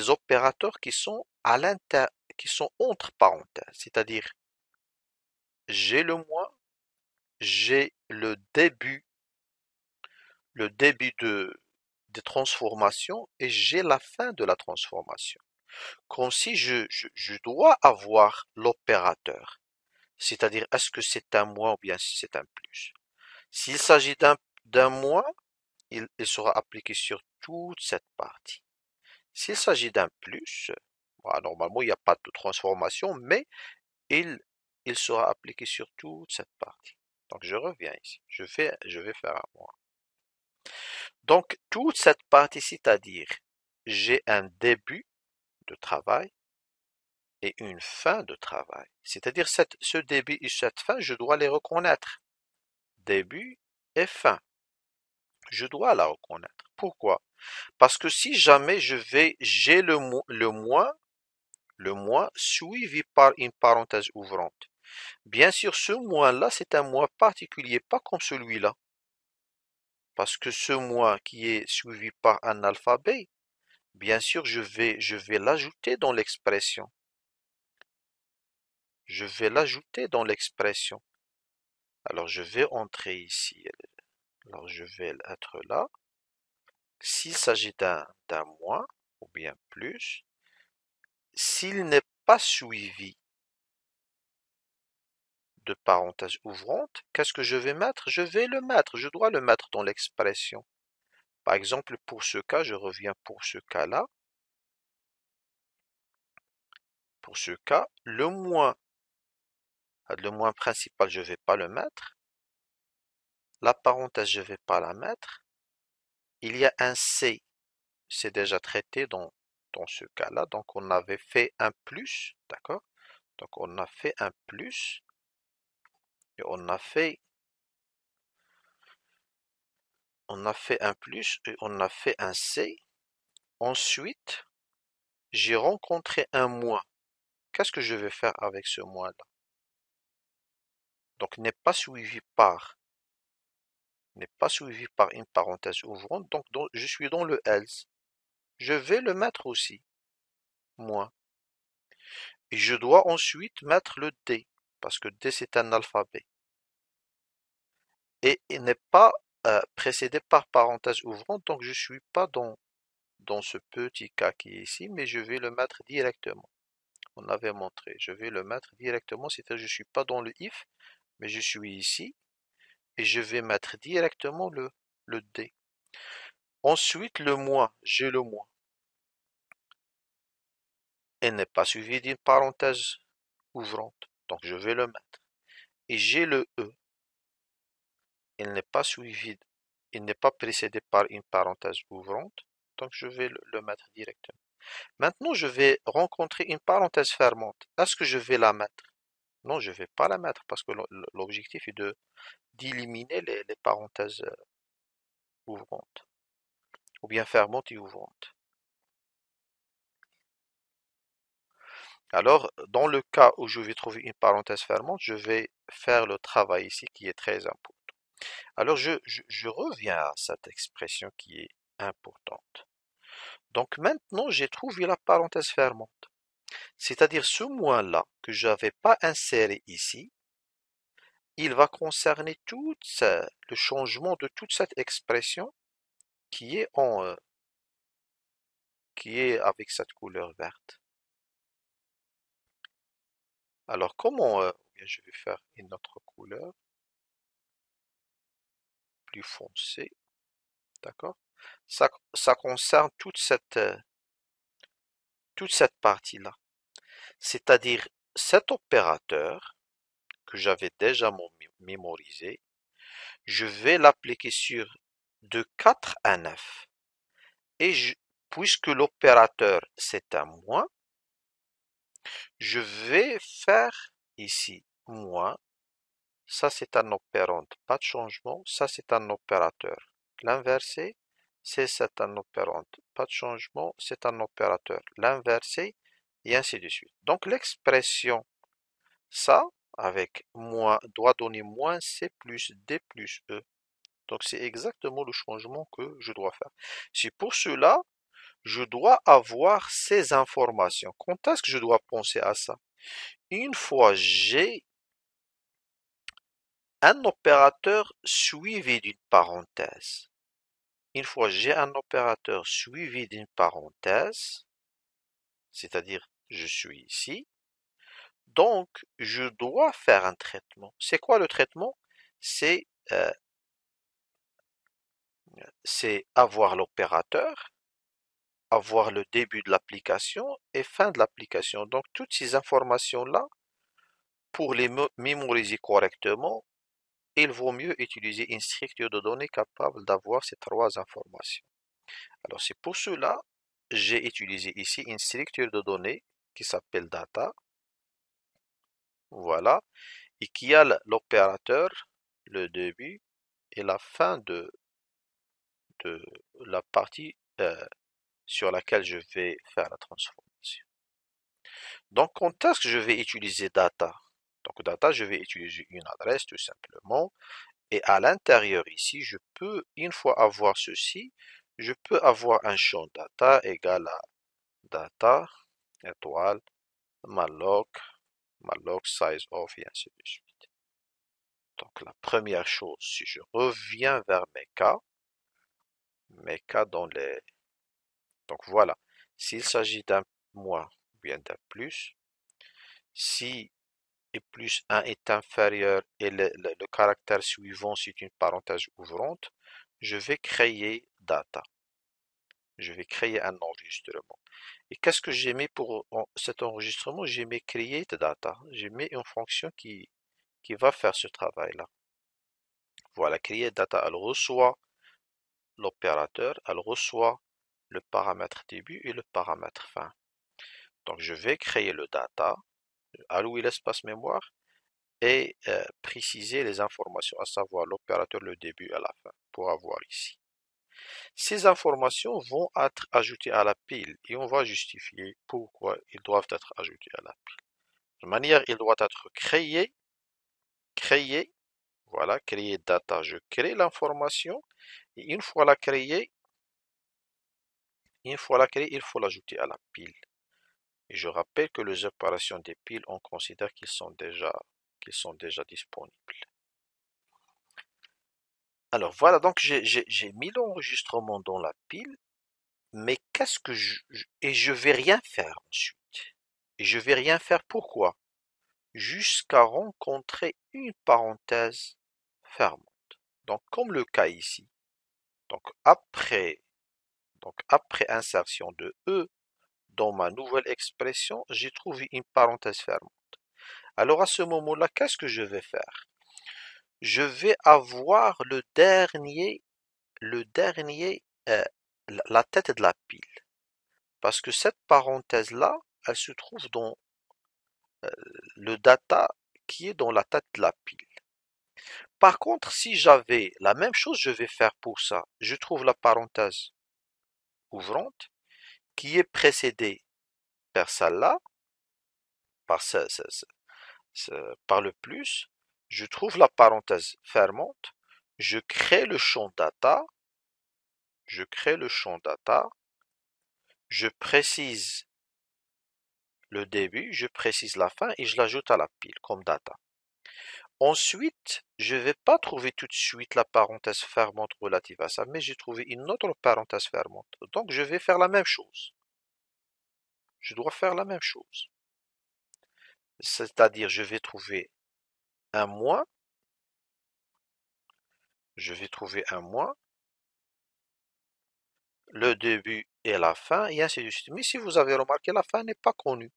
opérateurs qui sont qui sont entre parenthèses. C'est-à-dire, j'ai le moins, j'ai le début des transformations et j'ai la fin de la transformation. Comme si je dois avoir l'opérateur. C'est-à-dire, est-ce que c'est un moins ou bien si c'est un plus? S'il s'agit d'un moins, il sera appliqué sur toute cette partie. S'il s'agit d'un plus, voilà, normalement il n'y a pas de transformation, mais il, il sera appliqué sur toute cette partie. Donc je reviens ici, je vais faire un moins. Donc toute cette partie, c'est-à-dire j'ai un début de travail et une fin de travail. C'est-à-dire ce début et cette fin, je dois les reconnaître. Début et fin. Je dois la reconnaître. Pourquoi? Parce que si jamais j'ai le mois suivi par une parenthèse ouvrante. Bien sûr, ce mois-là, c'est un mois particulier, pas comme celui-là. Parce que ce mois qui est suivi par un alphabet, bien sûr, je vais l'ajouter dans l'expression. Je vais l'ajouter dans l'expression. Alors, je vais entrer ici. Alors, je vais être là. S'il s'agit d'un mois, ou bien plus, s'il n'est pas suivi de parenthèse ouvrante, qu'est-ce que je vais mettre? Je vais le mettre, je dois le mettre dans l'expression. Par exemple, pour ce cas, je reviens pour ce cas-là. Pour ce cas, le moins principal, je ne vais pas le mettre. La parenthèse, je ne vais pas la mettre. Il y a un C, c'est déjà traité dans ce cas-là. Donc, on avait fait un plus, d'accord? Donc, on a fait un plus et on a fait un plus et on a fait un C. Ensuite, j'ai rencontré un moins. Qu'est-ce que je vais faire avec ce moins-là? Donc, n'est pas suivi par une parenthèse ouvrante. Donc, je suis dans le else. Je vais le mettre aussi, moins. Et je dois ensuite mettre le D, parce que D c'est un alphabet. Et il n'est pas précédé par parenthèse ouvrante, donc je ne suis pas dans ce petit cas qui est ici, mais je vais le mettre directement. On avait montré, je vais le mettre directement, c'est-à-dire je ne suis pas dans le if, mais je suis ici, et je vais mettre directement le D. Ensuite, le moins, j'ai le moins. Il n'est pas suivi d'une parenthèse ouvrante, donc je vais le mettre. Et j'ai le E. Il n'est pas suivi, il n'est pas précédé par une parenthèse ouvrante, donc je vais le mettre directement. Maintenant, je vais rencontrer une parenthèse fermante. Est-ce que je vais la mettre? Non, je ne vais pas la mettre parce que l'objectif est d'éliminer les parenthèses ouvrantes, ou bien fermantes et ouvrantes. Alors, dans le cas où je vais trouver une parenthèse fermante, je vais faire le travail ici qui est très important. Alors, je reviens à cette expression qui est importante. Donc maintenant, j'ai trouvé la parenthèse fermante. C'est-à-dire ce moins-là que je n'avais pas inséré ici, il va concerner le changement de toute cette expression qui est qui est avec cette couleur verte. Alors comment je vais faire une autre couleur plus foncée, d'accord? Ça concerne toute cette partie-là. C'est-à-dire cet opérateur que j'avais déjà mémorisé, je vais l'appliquer sur de 4 à 9. Et puisque l'opérateur c'est un moins, je vais faire ici moins. Ça c'est un opérand, pas de changement. Ça c'est un opérateur. L'inversé, c'est un opérand, pas de changement, c'est un opérateur. L'inversé, et ainsi de suite. Donc l'expression ça avec moins doit donner moins C plus D plus E. Donc c'est exactement le changement que je dois faire. C'est pour cela je dois avoir ces informations. Quand est-ce que je dois penser à ça? Une fois j'ai un opérateur suivi d'une parenthèse. Une fois j'ai un opérateur suivi d'une parenthèse, c'est-à-dire je suis ici, donc je dois faire un traitement. C'est quoi le traitement? C'est avoir l'opérateur, avoir le début de l'application et fin de l'application. Donc toutes ces informations-là, pour les mémoriser correctement, il vaut mieux utiliser une structure de données capable d'avoir ces trois informations. Alors c'est pour cela, j'ai utilisé ici une structure de données qui s'appelle data, voilà, et qui a l'opérateur, le début et la fin de la partie sur laquelle je vais faire la transformation. Donc, quand est-ce que je vais utiliser data? Donc, data, je vais utiliser une adresse tout simplement. Et à l'intérieur ici, je peux, une fois avoir ceci, je peux avoir un champ data égal à data, étoile, malloc, malloc size of, et ainsi de suite. Donc, la première chose, si je reviens vers mes cas dans les... Donc, voilà. S'il s'agit d'un moins ou bien d'un plus, si et plus 1 est inférieur et le caractère suivant c'est une parenthèse ouvrante, je vais créer data. Je vais créer un enregistrement. Et qu'est-ce que j'ai mis pour cet enregistrement? J'ai mis create data. J'ai mis une fonction qui va faire ce travail-là. Voilà, create data, elle reçoit l'opérateur, elle reçoit le paramètre début et le paramètre fin. Donc je vais créer le data, allouer l'espace mémoire et préciser les informations, à savoir l'opérateur, le début et la fin, pour avoir ici. Ces informations vont être ajoutées à la pile et on va justifier pourquoi ils doivent être ajoutés à la pile. De manière, il doit être créé, voilà, créer data, je crée l'information et une fois la créée, il faut l'ajouter à la pile. Et je rappelle que les opérations des piles, on considère qu'ils sont déjà disponibles. Alors voilà, donc j'ai mis l'enregistrement dans la pile, mais qu'est-ce que et je vais rien faire ensuite. Et je vais rien faire pourquoi? Jusqu'à rencontrer une parenthèse fermante. Donc comme le cas ici. Donc après insertion de E dans ma nouvelle expression, j'ai trouvé une parenthèse fermante. Alors à ce moment-là, qu'est-ce que je vais faire? Je vais avoir la tête de la pile. Parce que cette parenthèse-là, elle se trouve dans le data qui est dans la tête de la pile. Par contre, si j'avais la même chose, je vais faire pour ça. Je trouve la parenthèse ouvrante qui est précédée par celle-là, par, par le plus. Je trouve la parenthèse fermante. Je crée le champ data. Je crée le champ data. Je précise le début, je précise la fin et je l'ajoute à la pile comme data. Ensuite, je ne vais pas trouver tout de suite la parenthèse fermante relative à ça, mais j'ai trouvé une autre parenthèse fermante. Donc, je vais faire la même chose. Je dois faire la même chose. C'est-à-dire, je vais trouver un moins, je vais trouver un moins, le début et la fin, et ainsi de suite. Mais si vous avez remarqué, la fin n'est pas connue.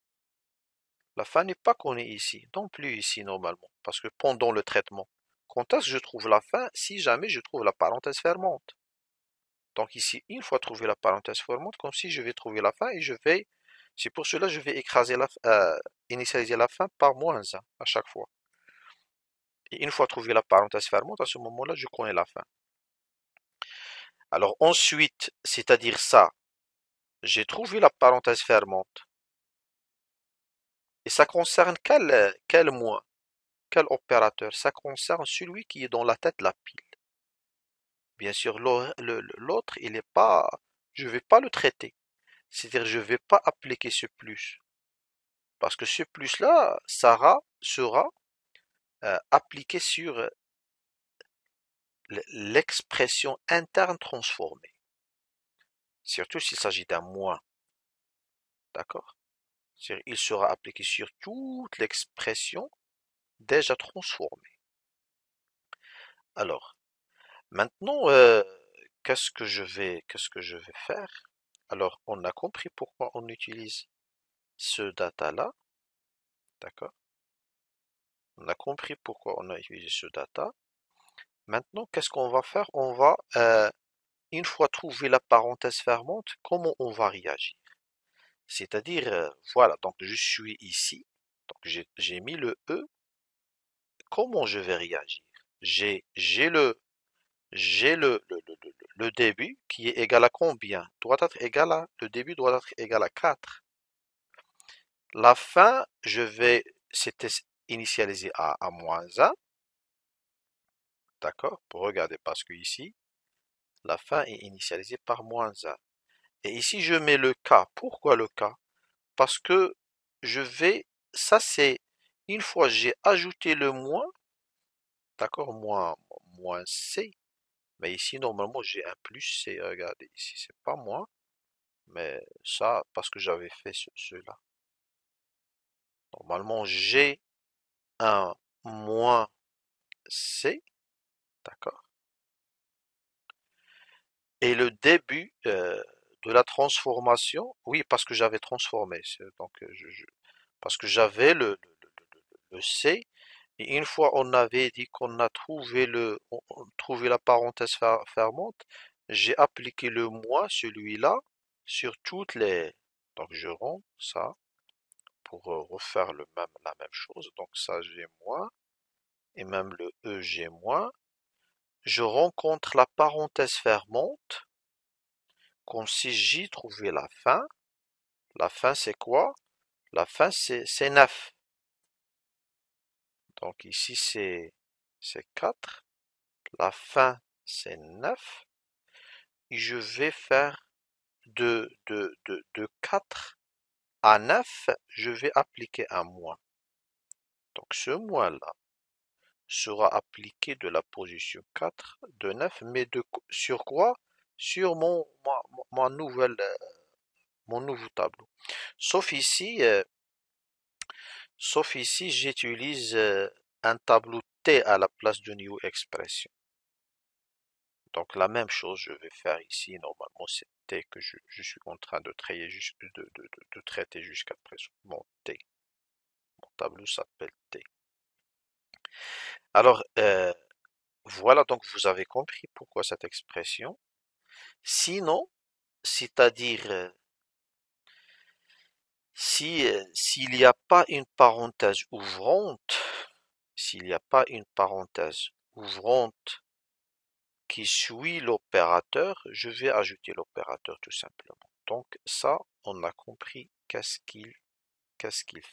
La fin n'est pas connue ici, non plus ici normalement, parce que pendant le traitement, quand est-ce que je trouve la fin? Si jamais je trouve la parenthèse fermante. Donc ici, une fois trouvé la parenthèse fermante, comme si je vais trouver la fin et c'est pour cela que je vais initialiser la fin par -1 à chaque fois. Et une fois trouvé la parenthèse fermante, à ce moment-là, je connais la fin. Alors ensuite, c'est-à-dire ça, j'ai trouvé la parenthèse fermante. Et ça concerne quel moins, quel opérateur? Ça concerne celui qui est dans la tête de la pile. Bien sûr, l'autre, il est pas, je vais pas le traiter. C'est-à-dire, je vais pas appliquer ce plus. Parce que ce plus-là sera appliqué sur l'expression interne transformée. Surtout s'il s'agit d'un moins. D'accord? Il sera appliqué sur toute l'expression déjà transformée. Alors, maintenant, qu'est-ce que je vais faire? Alors, on a compris pourquoi on utilise ce data-là. D'accord? On a compris pourquoi on a utilisé ce data. Maintenant, qu'est-ce qu'on va faire? une fois trouvé la parenthèse fermante, comment on va réagir? C'est-à-dire, voilà, donc je suis ici, donc j'ai mis le E, comment je vais réagir? J'ai le début qui est égal à combien? Doit être égal à, le début doit être égal à 4. La fin, c'était initialisé à moins 1, d'accord? Pour regarder, parce que ici, la fin est initialisée par moins 1. Et ici, je mets le K. Pourquoi le K? Parce que je vais, ça c'est, une fois j'ai ajouté le moins, d'accord, moins C, mais ici, normalement, j'ai un plus C, regardez, ici, c'est pas moins, mais ça, parce que j'avais fait cela. Normalement, j'ai un moins C, d'accord, et le début de la transformation, oui, parce que j'avais transformé, donc parce que j'avais le C, et une fois on avait dit qu'on a trouvé trouvé la parenthèse fermante, j'ai appliqué le moins, celui-là, sur toutes les. Donc je rends ça pour refaire la même chose. Donc ça j'ai moins, et même le E j'ai moins. Je rencontre la parenthèse fermante, comme si j'y trouvais la fin. La fin c'est quoi? La fin c'est 9. Donc ici c'est 4. La fin c'est 9. Et je vais faire de 4 à 9, je vais appliquer un moins. Donc ce moins-là sera appliqué de la position 4 de 9, mais sur quoi? Sur mon nouveau tableau. Sauf ici, euh, sauf ici, j'utilise un tableau T à la place de New Expression. Donc la même chose, je vais faire ici. Normalement, c'est T que je suis en train de traiter, de traiter jusqu'à présent. Mon T. Mon tableau s'appelle T. Alors, voilà, donc vous avez compris pourquoi cette expression. Sinon, c'est-à-dire, s'il n'y a pas une parenthèse ouvrante, s'il n'y a pas une parenthèse ouvrante qui suit l'opérateur, je vais ajouter l'opérateur tout simplement. Donc ça, on a compris qu'est-ce qu'il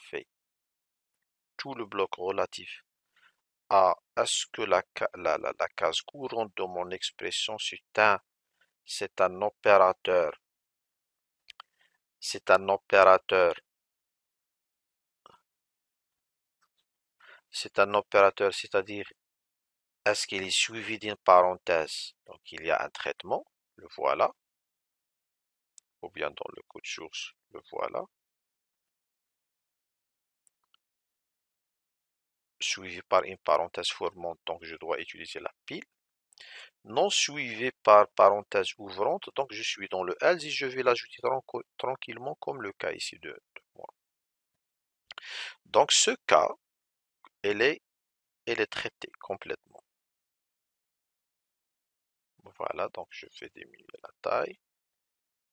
fait. Tout le bloc relatif à est-ce que la case courante de mon expression c'est un opérateur, c'est un opérateur, c'est un opérateur, c'est-à-dire est-ce qu'il est suivi d'une parenthèse? Donc il y a un traitement, le voilà, ou bien dans le code source, le voilà, suivi par une parenthèse formante, donc je dois utiliser la pile. Non suivi par parenthèse ouvrante, donc je suis dans le else et je vais l'ajouter tranquillement comme le cas ici de moi. Donc ce cas, elle est, elle est traitée complètement. Voilà, donc je vais diminuer la taille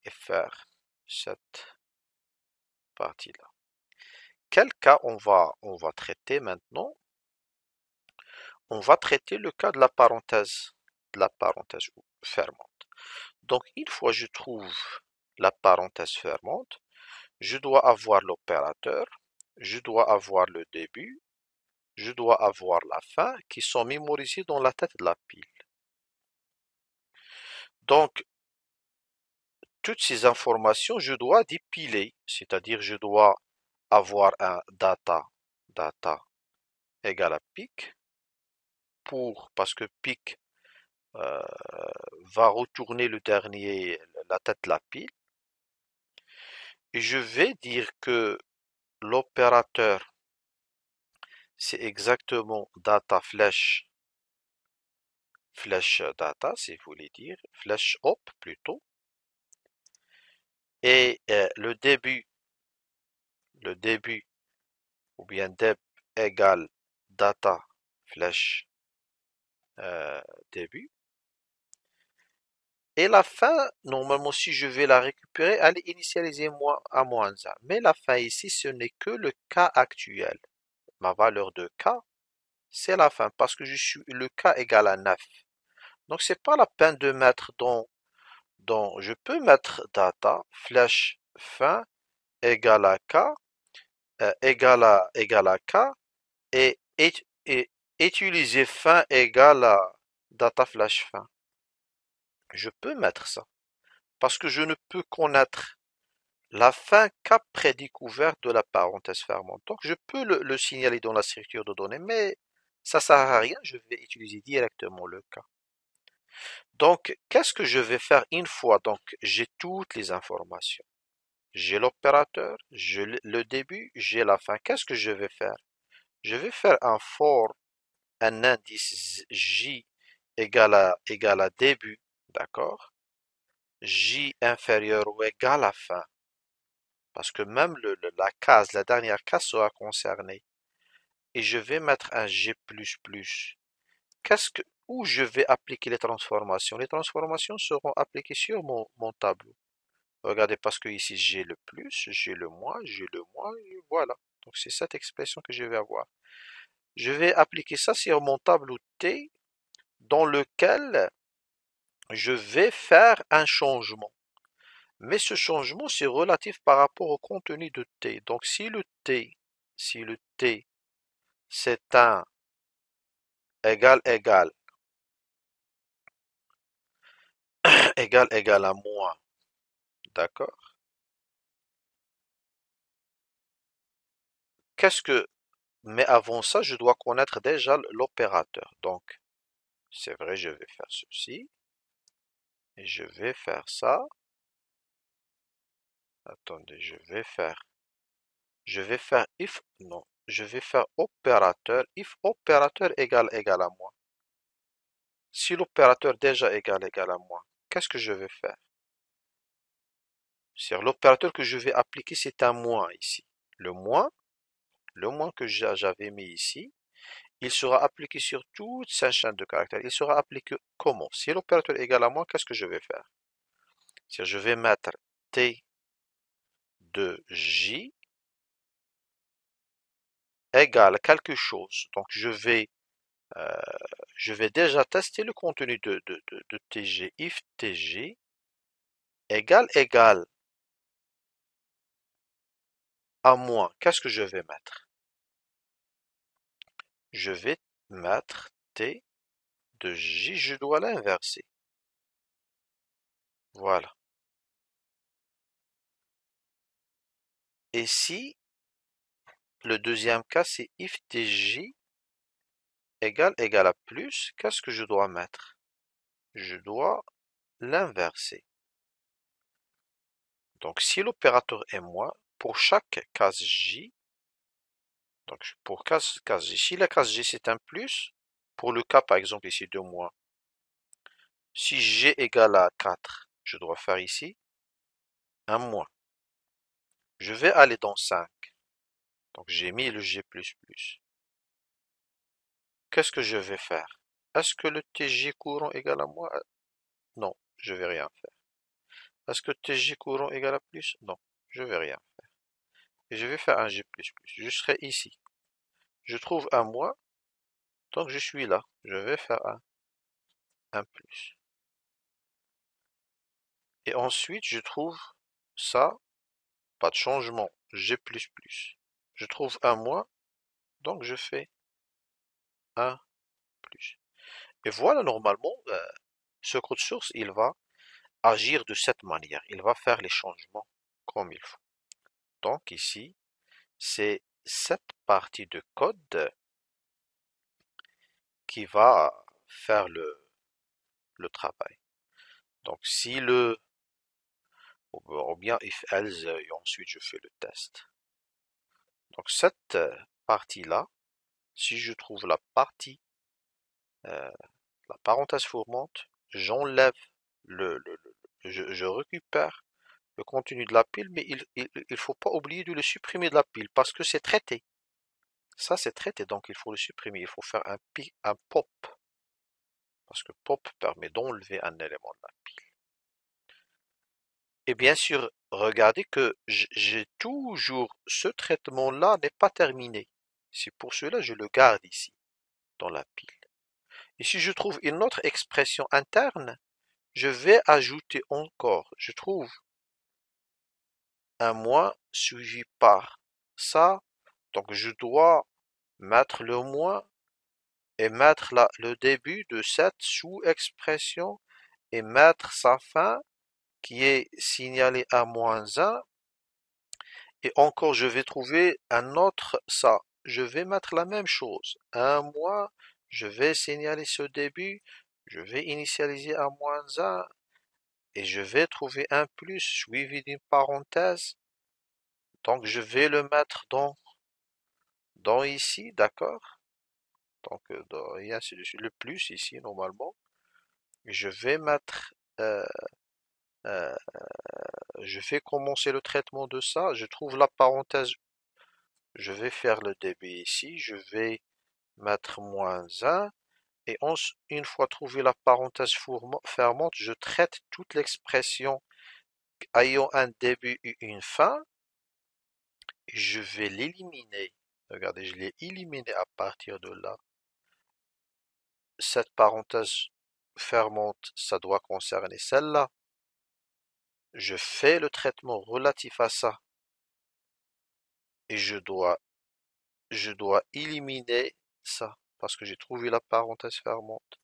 et faire cette partie-là. Quel cas on va traiter maintenant? On va traiter le cas de la parenthèse fermante. Donc une fois que je trouve la parenthèse fermante, je dois avoir l'opérateur, je dois avoir le début, je dois avoir la fin qui sont mémorisés dans la tête de la pile. Donc, toutes ces informations, je dois dépiler, c'est-à-dire je dois avoir un data égale à pic, parce que pic euh, va retourner le dernier, la tête de la pile, et je vais dire que l'opérateur, c'est exactement data flèche data, si vous voulez dire, flèche hop plutôt, et le début, ou bien deb égale data flèche début, Et la fin, normalement, si je vais la récupérer, elle est initialisée à moins 1. Mais la fin ici, ce n'est que le cas actuel. Ma valeur de K, c'est la fin, parce que je suis le K égale à 9. Donc, c'est pas la peine de mettre je peux mettre data, flèche fin, égale à K, égale à K, et utiliser fin égale à data flash fin. Je peux mettre ça, parce que je ne peux connaître la fin qu'après découverte de la parenthèse fermante. Donc, je peux le signaler dans la structure de données, mais ça ne sert à rien, je vais utiliser directement le cas. Donc, qu'est-ce que je vais faire une fois? Donc, j'ai toutes les informations. J'ai l'opérateur, j'ai le début, j'ai la fin. Qu'est-ce que je vais faire? Je vais faire un for, un indice J égale à début, d'accord? J inférieur ou égal à fin. Parce que même la dernière case sera concernée. Et je vais mettre un G++. Où je vais appliquer les transformations? Les transformations seront appliquées sur mon tableau. Regardez, parce que ici j'ai le plus, j'ai le moins, et voilà. Donc c'est cette expression que je vais avoir. Je vais appliquer ça sur mon tableau T dans lequel je vais faire un changement. Mais ce changement, c'est relatif par rapport au contenu de T. Donc si le T, c'est un égal, égal à moins, d'accord? Qu'est-ce que, mais avant ça, je dois connaître déjà l'opérateur. Donc, c'est vrai, je vais faire ceci, et je vais faire ça. Attendez, je vais faire if, non, je vais faire opérateur, if opérateur égal à moi. Si l'opérateur déjà égal à moi, qu'est-ce que je vais faire? C'est l'opérateur que je vais appliquer, c'est un moins ici. Le moins, le moins que j'avais mis ici, il sera appliqué sur toute sa chaîne de caractères. Il sera appliqué comment? Si l'opérateur est égal à moi, qu'est-ce que je vais faire? C'est je vais mettre T de J égale quelque chose. Donc euh, je vais déjà tester le contenu de TG. If TG égale à moins, qu'est-ce que je vais mettre? Je vais mettre T de J, je dois l'inverser. Voilà. Et si le deuxième cas, c'est if tj égale à plus, qu'est-ce que je dois mettre? Je dois l'inverser. Donc si l'opérateur est moins, pour chaque case J, donc pour case J, si la case J c'est un plus, pour le cas par exemple ici de moins, si G égale à 4, je dois faire ici un moins. Je vais aller dans 5. Donc j'ai mis le G++. Qu'est-ce que je vais faire? Est-ce que le TJ courant égale à moi? Non, je vais rien faire. Est-ce que TJ courant égale à plus? Non, je vais rien faire. Et je vais faire un G++. Je serai ici. Je trouve un moins, donc je suis là. Je vais faire un plus. Et ensuite, je trouve ça, pas de changement, G++. Je trouve un moins, donc je fais un plus. Et voilà, normalement, ce code source, il va agir de cette manière. Il va faire les changements comme il faut. Donc ici, c'est cette partie de code qui va faire le travail. Donc si ou bien if else, et ensuite je fais le test. Donc cette partie-là, si je trouve euh, la parenthèse fourmante, j'enlève je récupère le contenu de la pile, mais il faut pas oublier de le supprimer de la pile parce que c'est traité. Ça c'est traité, donc il faut le supprimer. Il faut faire un pop parce que pop permet d'enlever un élément de la pile. Et bien sûr, regardez que j'ai toujours ce traitement-là n'est pas terminé. C'est pour cela que je le garde ici, dans la pile. Et si je trouve une autre expression interne, je vais ajouter encore. Je trouve un moins suivi par ça. Donc je dois mettre le moins et mettre le début de cette sous-expression et mettre sa fin qui est signalée à -1. Et encore, je vais trouver un autre ça. Je vais mettre la même chose. Un moins, je vais signaler ce début, je vais initialiser à -1 et je vais trouver un plus suivi d'une parenthèse. Donc je vais le mettre dans ici, d'accord? Donc et ainsi de suite. Le plus ici normalement. Je vais mettre, euh, euh, je vais commencer le traitement de ça. Je trouve la parenthèse. Je vais faire le début ici. Je vais mettre -1. Et une fois trouvé la parenthèse fermante, je traite toute l'expression ayant un début et une fin. Et je vais l'éliminer. Regardez, je l'ai éliminé à partir de là. Cette parenthèse fermante, ça doit concerner celle-là. Je fais le traitement relatif à ça. Et je dois éliminer ça. Parce que j'ai trouvé la parenthèse fermante.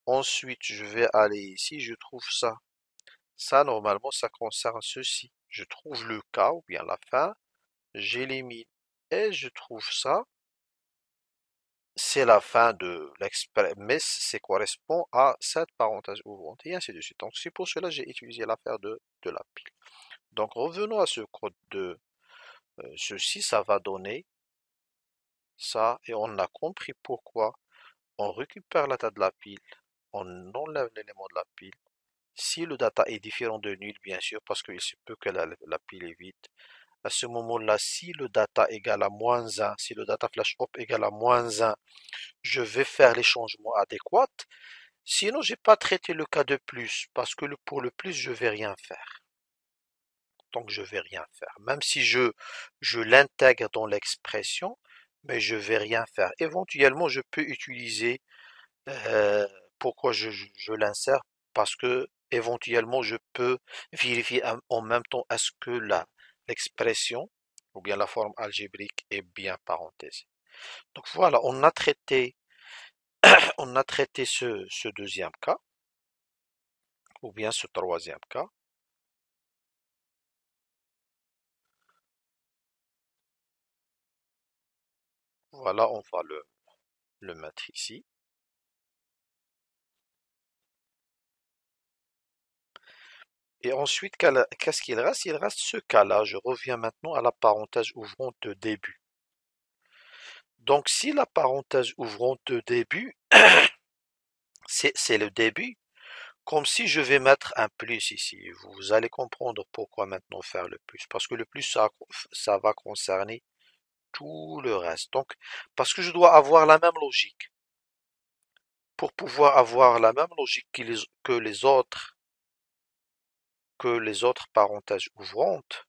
Ensuite, je vais aller ici, je trouve ça. Ça, normalement, ça concerne ceci. Je trouve le cas, ou bien la fin, j'élimine. Et je trouve ça. C'est la fin de l'expression, mais ça correspond à cette parenthèse ouvrante, et ainsi de suite. Donc, c'est pour cela que j'ai utilisé l'affaire de la pile. Donc, revenons à ce code de ceci, ça va donner ça, et on a compris pourquoi. On récupère la date de la pile, on enlève l'élément de la pile. Si le data est différent de nul, bien sûr, parce qu'il se peut que la pile est vide, à ce moment-là, si le data égale à -1, si le data flash hop égale à -1, je vais faire les changements adéquats. Sinon, j'ai pas traité le cas de plus, parce que pour le plus, je vais rien faire. Donc, je vais rien faire. Même si je l'intègre dans l'expression, mais je vais rien faire. Éventuellement, je peux utiliser Euh, pourquoi je l'insère? Parce que éventuellement je peux vérifier en même temps est-ce que l'expression ou bien la forme algébrique est bien parenthésée. Donc voilà, on a traité ce deuxième cas ou bien ce troisième cas. Voilà, on va le mettre ici. Et ensuite, qu'est-ce qu'il reste? Il reste ce cas-là. Je reviens maintenant à la parenthèse ouvrante de début. Donc si la parenthèse ouvrante de début, c'est le début, comme si je vais mettre un plus ici. Vous allez comprendre pourquoi maintenant faire le plus. Parce que le plus, ça va concerner tout le reste. Donc, parce que je dois avoir la même logique. Pour pouvoir avoir la même logique que les autres parenthèses ouvrantes,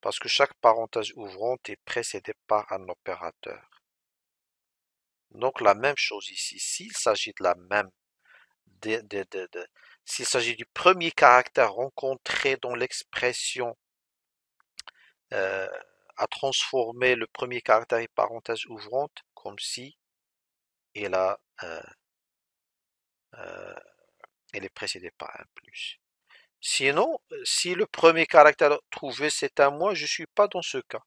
parce que chaque parenthèse ouvrante est précédée par un opérateur. Donc la même chose ici. S'il s'agit de la même s'il s'agit du premier caractère rencontré dans l'expression euh, à transformer le premier caractère et parenthèse ouvrante comme si elle, a, euh, elle est précédée par un plus. Sinon, si le premier caractère trouvé c'est un moins, je ne suis pas dans ce cas.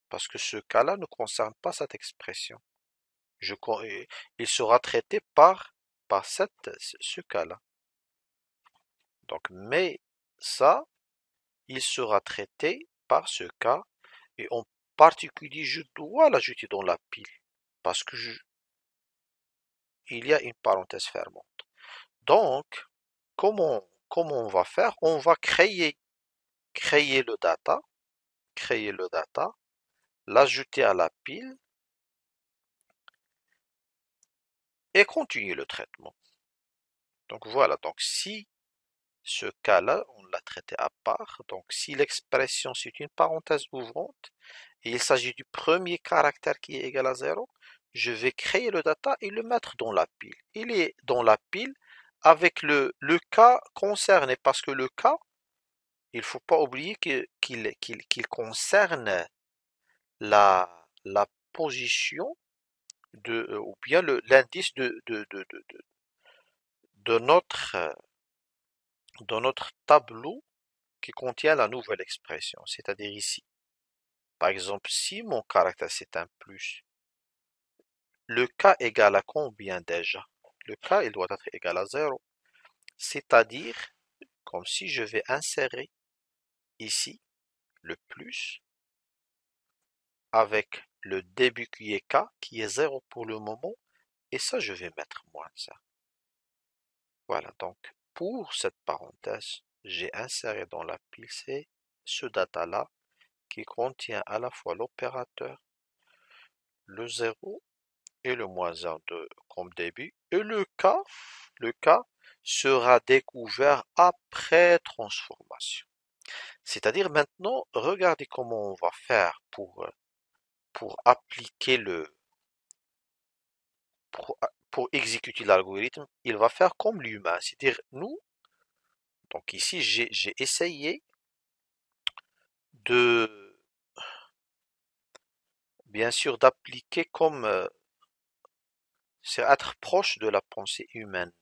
Parce que ce cas-là ne concerne pas cette expression. Il sera traité par ce cas-là. Donc, mais ça, il sera traité par ce cas, et en particulier, je dois l'ajouter dans la pile, parce que il y a une parenthèse fermante. Donc, comment on va faire? On va créer le data, l'ajouter à la pile et continuer le traitement. Donc voilà, donc si Ce cas-là, on l'a traité à part. Donc, si l'expression c'est une parenthèse ouvrante et il s'agit du premier caractère qui est égal à 0, je vais créer le data et le mettre dans la pile. Il est dans la pile avec le cas concerné parce que le cas, il ne faut pas oublier qu'il concerne la position ou bien l'indice de notre tableau qui contient la nouvelle expression, c'est-à-dire ici. Par exemple, si mon caractère c'est un plus, le k égale à combien déjà? Le k, il doit être égal à 0. C'est-à-dire, comme si je vais insérer ici le plus avec le début qui est k, qui est 0 pour le moment, et ça, je vais mettre moins ça. Voilà, donc pour cette parenthèse, j'ai inséré dans la pile C ce data-là qui contient à la fois l'opérateur, le 0 et le -1 comme début, et le cas sera découvert après transformation. C'est-à-dire maintenant, regardez comment on va faire pour appliquer pour exécuter l'algorithme. Il va faire comme l'humain, c'est-à-dire nous, donc ici j'ai essayé de, bien sûr, d'appliquer comme, c'est être proche de la pensée humaine.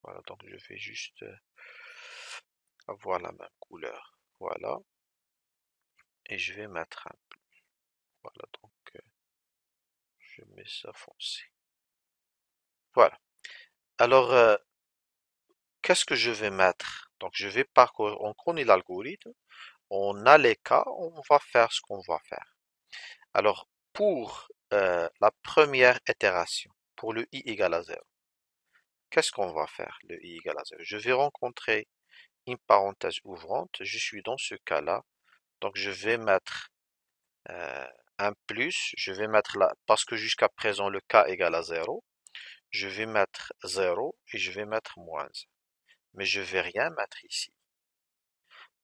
Voilà, donc je vais juste avoir la même couleur. Voilà, et je vais mettre un peu. Voilà, donc je mets ça foncé. Voilà. Alors, qu'est-ce que je vais mettre? Donc, je vais parcourir, on connaît l'algorithme, on a les cas, on va faire ce qu'on va faire. Alors, pour la première itération, pour le i égale à 0, qu'est-ce qu'on va faire, le i égale à 0? Je vais rencontrer une parenthèse ouvrante, je suis dans ce cas-là, donc je vais mettre un plus, je vais mettre là, parce que jusqu'à présent le k égale à 0, je vais mettre 0 et je vais mettre moins 1. Mais je vais rien mettre ici.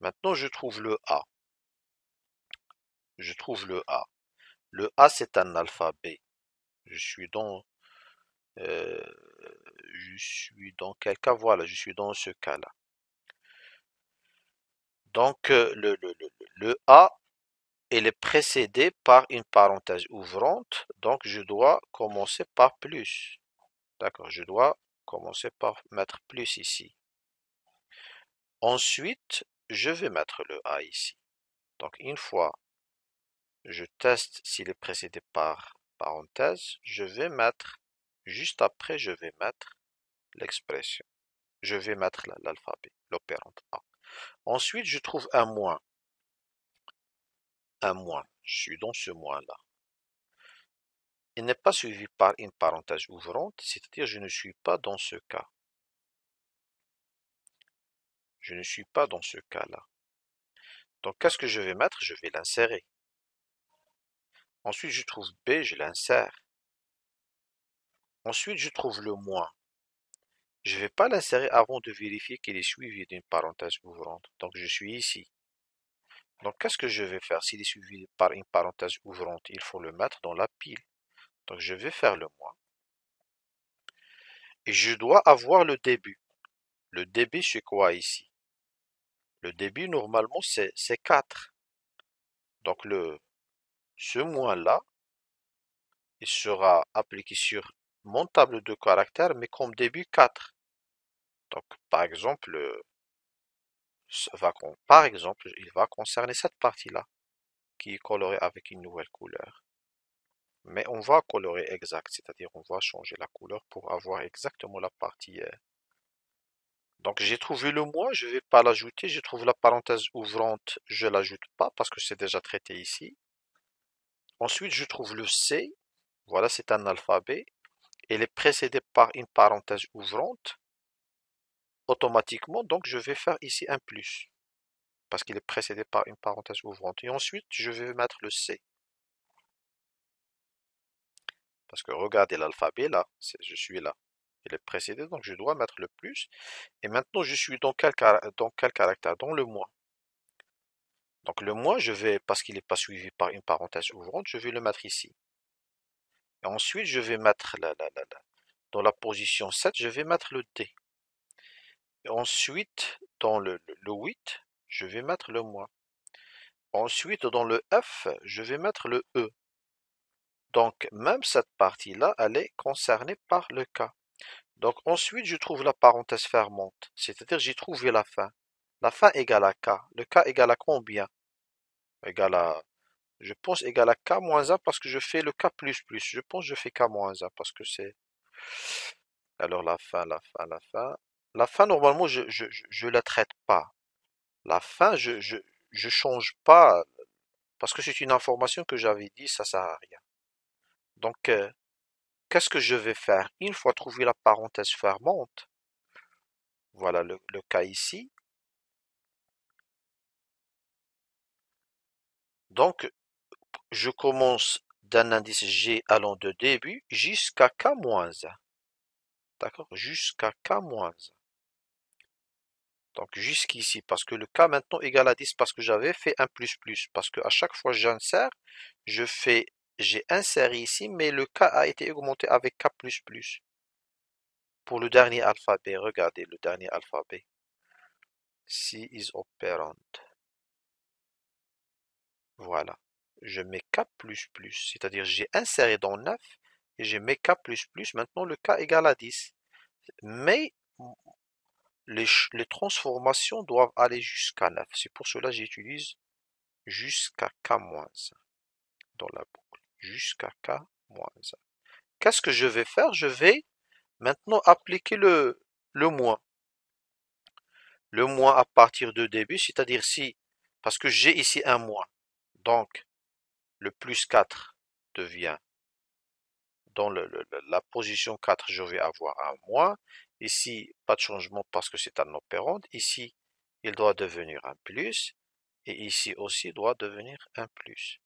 Maintenant, je trouve le A. Je trouve le A. Le A, c'est un alphabet. Je suis dans, euh, je suis dans quel cas? Voilà, je suis dans ce cas-là. Donc, le A, il est précédé par une parenthèse ouvrante. Donc, je dois commencer par plus. D'accord, je dois commencer par mettre plus ici. Ensuite, je vais mettre le A ici. Donc, une fois je teste s'il est précédé par parenthèse, je vais mettre, juste après, je vais mettre l'expression. Je vais mettre l'alphabet, l'opérante A. Ensuite, je trouve un moins. Un moins. Je suis dans ce moins-là. Il n'est pas suivi par une parenthèse ouvrante, c'est-à-dire je ne suis pas dans ce cas. Je ne suis pas dans ce cas-là. Donc, qu'est-ce que je vais mettre? Je vais l'insérer. Ensuite, je trouve B, je l'insère. Ensuite, je trouve le moins. Je ne vais pas l'insérer avant de vérifier qu'il est suivi d'une parenthèse ouvrante. Donc, je suis ici. Donc, qu'est-ce que je vais faire? S'il est suivi par une parenthèse ouvrante, il faut le mettre dans la pile. Donc, je vais faire le moins. Et je dois avoir le début. Le début, c'est quoi ici? Le début, normalement, c'est 4. Donc, ce moins-là, il sera appliqué sur mon tableau de caractères, mais comme début 4. Donc, par exemple, il va concerner cette partie-là, qui est colorée avec une nouvelle couleur. Mais on va colorer exact, c'est-à-dire on va changer la couleur pour avoir exactement la partie. Donc j'ai trouvé le moins, je ne vais pas l'ajouter. Je trouve la parenthèse ouvrante, je ne l'ajoute pas parce que c'est déjà traité ici. Ensuite, je trouve le C. Voilà, c'est un alphabet. Il est précédé par une parenthèse ouvrante. Automatiquement, donc je vais faire ici un plus parce qu'il est précédé par une parenthèse ouvrante. Et ensuite, je vais mettre le C. Parce que regardez l'alphabet là, je suis là. Il est précédé, donc je dois mettre le plus. Et maintenant, je suis dans quel caractère? Dans le moins. Donc le moins, je vais, parce qu'il n'est pas suivi par une parenthèse ouvrante, je vais le mettre ici. Et ensuite, je vais mettre dans la position 7, je vais mettre le D. Et ensuite, dans le 8, je vais mettre le moins. Ensuite, dans le F, je vais mettre le E. Donc, même cette partie-là, elle est concernée par le K. Donc, ensuite, je trouve la parenthèse fermante, c'est-à-dire j'ai trouvé la fin. La fin égale à K. Le K égale à combien? Égale à, je pense égale à K moins 1 parce que je fais le K plus plus. Je pense que je fais K moins 1 parce que c'est... Alors, la fin, la fin, la fin. La fin, normalement, je la traite pas. La fin, je change pas parce que c'est une information que j'avais dit, ça sert à rien. Donc, qu'est-ce que je vais faire? Une fois trouvé la parenthèse fermante, voilà le cas ici. Donc, je commence d'un indice G allant de début jusqu'à K-1. D'accord? Jusqu'à K-1. Donc, jusqu'ici, parce que le K maintenant égale à 10, parce que j'avais fait un plus plus. Parce que à chaque fois que j'insère, je fais, j'ai inséré ici, mais le K a été augmenté avec K plus plus. Pour le dernier alphabet, regardez le dernier alphabet. C is operand. Voilà. Je mets K++, c'est-à-dire j'ai inséré dans 9 et j'ai mis K++, maintenant le K égale à 10. Mais les transformations doivent aller jusqu'à 9. C'est pour cela que j'utilise jusqu'à K-1 dans la boucle. Jusqu'à K-1. Qu'est-ce que je vais faire? Je vais maintenant appliquer le moins. Le moins à partir de début, c'est-à-dire si, parce que j'ai ici un moins. Donc, le plus 4 devient dans la position 4, je vais avoir un moins. Ici, pas de changement parce que c'est un opérande. Ici, il doit devenir un plus. Et ici aussi, il doit devenir un plus.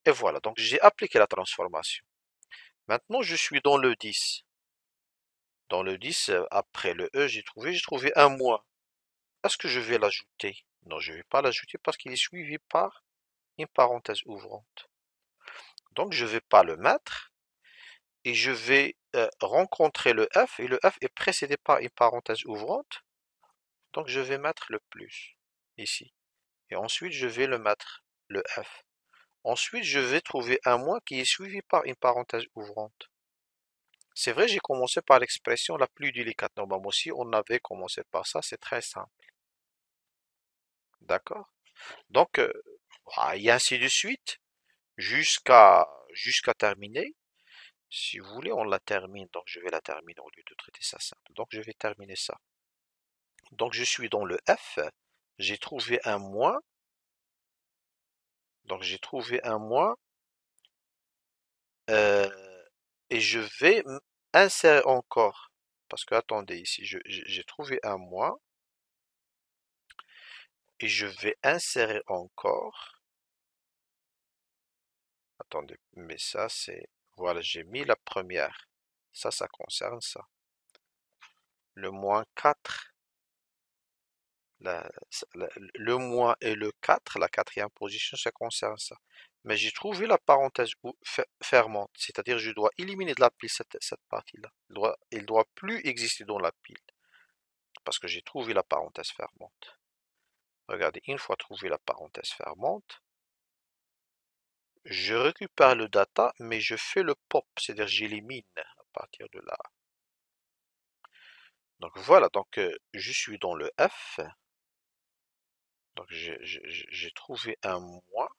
Et voilà, donc j'ai appliqué la transformation. Maintenant, je suis dans le 10. Dans le 10, après le E, j'ai trouvé un moins. Est-ce que je vais l'ajouter? Non, je ne vais pas l'ajouter parce qu'il est suivi par une parenthèse ouvrante. Donc, je ne vais pas le mettre. Et je vais rencontrer le F, et le F est précédé par une parenthèse ouvrante, donc je vais mettre le plus ici. Et ensuite, je vais le mettre le F. Ensuite, je vais trouver un moins qui est suivi par une parenthèse ouvrante. C'est vrai, j'ai commencé par l'expression la plus délicate. Normalement, si on avait commencé par ça, c'est très simple. D'accord? Donc, et ainsi de suite, jusqu'à terminer. Si vous voulez, on la termine. Donc, je vais la terminer au lieu de traiter ça simple. Donc, je vais terminer ça. Donc, je suis dans le F. J'ai trouvé un moins. Donc, j'ai trouvé un moins. euh, et je vais insérer encore. Parce que, attendez, ici, j'ai trouvé un moins. Et je vais insérer encore. Attendez, mais ça, c'est... Voilà, j'ai mis la première. Ça concerne ça. Le moins 4. Le moins et le 4, la quatrième position, ça concerne ça. Mais j'ai trouvé la parenthèse fermante, c'est-à-dire je dois éliminer de la pile cette partie-là. Il doit plus exister dans la pile, parce que j'ai trouvé la parenthèse fermante. Regardez, une fois trouvé la parenthèse fermante, je récupère le data, mais je fais le pop, c'est-à-dire j'élimine à partir de là. Donc voilà, donc je suis dans le F, donc j'ai trouvé un moins.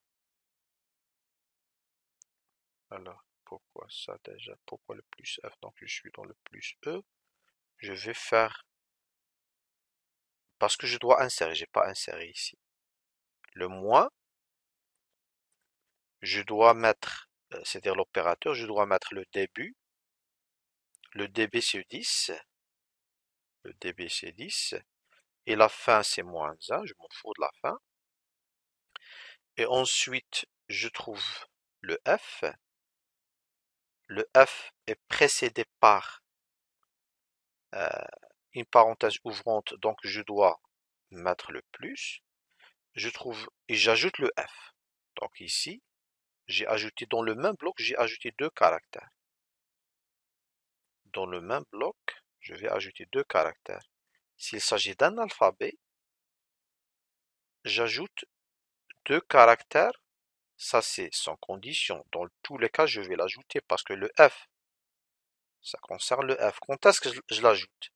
Alors, pourquoi ça déjà? Pourquoi le plus F? Donc, je suis dans le plus E. Je vais faire... Parce que je dois insérer, j'ai pas inséré ici. Le moins, je dois mettre, c'est-à-dire l'opérateur, je dois mettre le début. Le début c'est 10. Le début c'est 10. Et la fin c'est moins 1, je m'en fous de la fin. Et ensuite, je trouve le F. Le F est précédé par euh, une parenthèse ouvrante, donc je dois mettre le plus. Je trouve et j'ajoute le F. Donc ici, j'ai ajouté dans le même bloc, j'ai ajouté deux caractères. Dans le même bloc, je vais ajouter deux caractères. S'il s'agit d'un alphabet, j'ajoute deux caractères. Ça, c'est sans condition. Dans tous les cas, je vais l'ajouter parce que le F, ça concerne le F. Quand est-ce que je l'ajoute?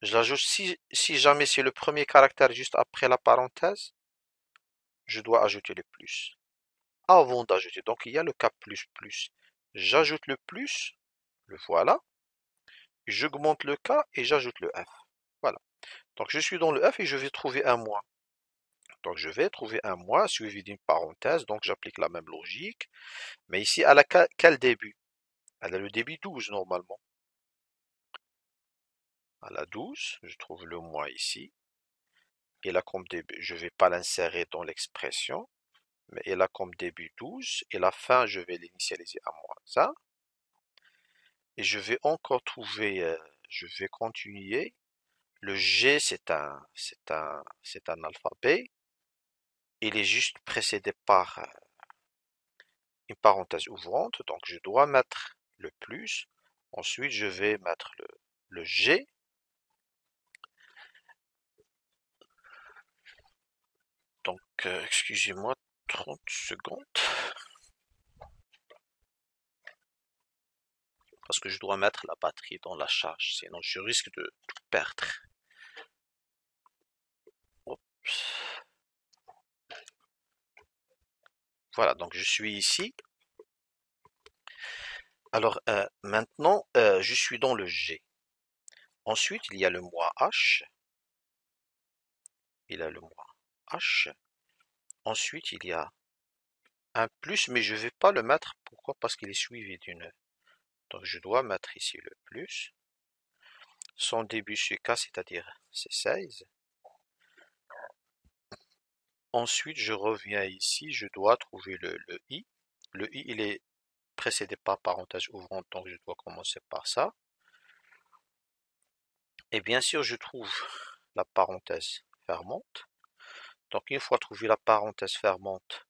Je l'ajoute si jamais c'est le premier caractère juste après la parenthèse, je dois ajouter le plus. Avant d'ajouter, donc il y a le cas plus plus. J'ajoute le plus, le voilà. J'augmente le K et j'ajoute le F. Voilà. Donc je suis dans le F et je vais trouver un moins. Donc je vais trouver un moins suivi d'une parenthèse. Donc j'applique la même logique. Mais ici, elle a quel début? Elle a le début 12 normalement. Elle a 12. Je trouve le moins ici. Et là comme début, je ne vais pas l'insérer dans l'expression. Mais elle a comme début 12. Et la fin, je vais l'initialiser à moins 1. Et je vais encore trouver, je vais continuer. Le G, c'est un alphabet. Il est juste précédé par une parenthèse ouvrante, donc je dois mettre le plus. Ensuite, je vais mettre le G. Donc, excusez-moi, 30 secondes. Parce que je dois mettre la batterie dans la charge, sinon je risque de tout perdre. Oups. Voilà, donc je suis ici. Alors, maintenant, je suis dans le G. Ensuite, il y a le moi H. Il y a le moi H. Ensuite, il y a un plus, mais je ne vais pas le mettre. Pourquoi? Parce qu'il est suivi d'une. Donc, je dois mettre ici le plus. Son début c'est K, c'est-à-dire c'est 16. Ensuite, je reviens ici. Je dois trouver le I. Le I, il est précédé par parenthèse ouvrante, donc je dois commencer par ça. Et bien sûr, je trouve la parenthèse fermante. Donc, une fois trouvé la parenthèse fermante,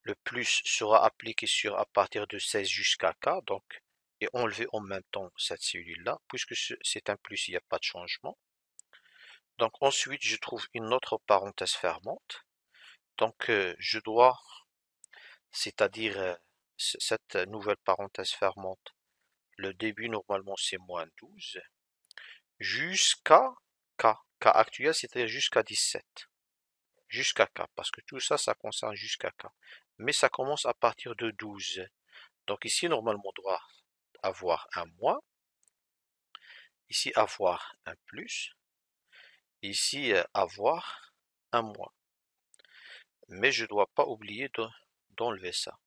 le plus sera appliqué sur à partir de 16 jusqu'à K, donc, et enlever en même temps cette cellule-là, puisque c'est un plus, il n'y a pas de changement. Donc ensuite, je trouve une autre parenthèse fermante. Donc je dois, c'est-à-dire cette nouvelle parenthèse fermante, le début normalement c'est moins 12, jusqu'à K, K actuel, c'est-à-dire jusqu'à 17. Jusqu'à K, parce que tout ça, ça concerne jusqu'à K. Mais ça commence à partir de 12. Donc ici, normalement, on doit avoir un moins. Ici, avoir un plus. Ici, avoir un moins. Mais je ne dois pas oublier d'enlever ça.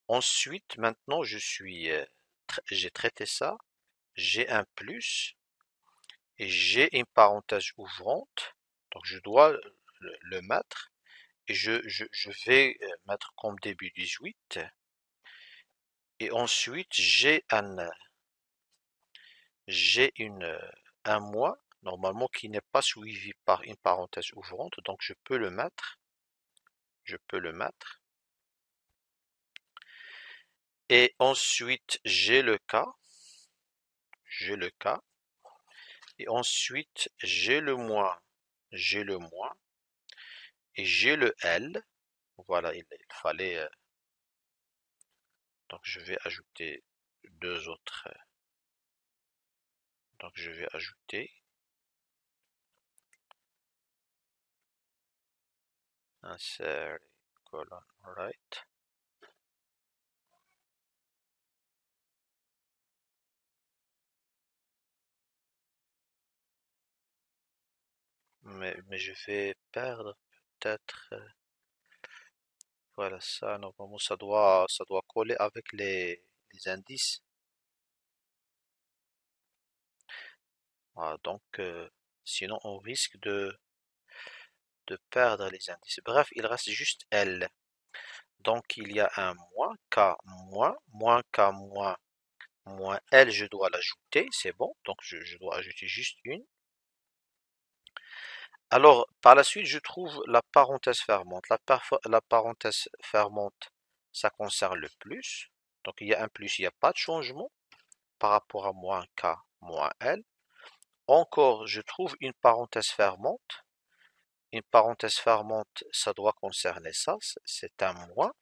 Ensuite, maintenant, j'ai traité ça. J'ai un plus et j'ai une parenthèse ouvrante. Donc, je dois le mettre. Et je vais mettre comme début 18. Et ensuite, un mois, normalement, qui n'est pas suivi par une parenthèse ouvrante. Donc, je peux le mettre. Je peux le mettre. Et ensuite, j'ai le cas. J'ai le cas. Et ensuite, j'ai le moins. J'ai le moins. Et j'ai le L. Voilà, il fallait. Donc, je vais ajouter deux autres. Donc, je vais ajouter insert colon right. Mais je vais perdre peut-être. Voilà, ça, normalement, ça doit coller avec les indices. Voilà, donc, sinon, on risque de perdre les indices. Bref, il reste juste L. Donc, il y a un moins, K moins, moins K moins. moins L, je dois l'ajouter, c'est bon, donc je dois ajouter juste une. Alors, par la suite, je trouve la parenthèse fermante. La parenthèse fermante, ça concerne le plus. Donc, il y a un plus, il n'y a pas de changement par rapport à moins K, moins L. Encore, je trouve une parenthèse fermante. Une parenthèse fermante, ça doit concerner ça, c'est un moins.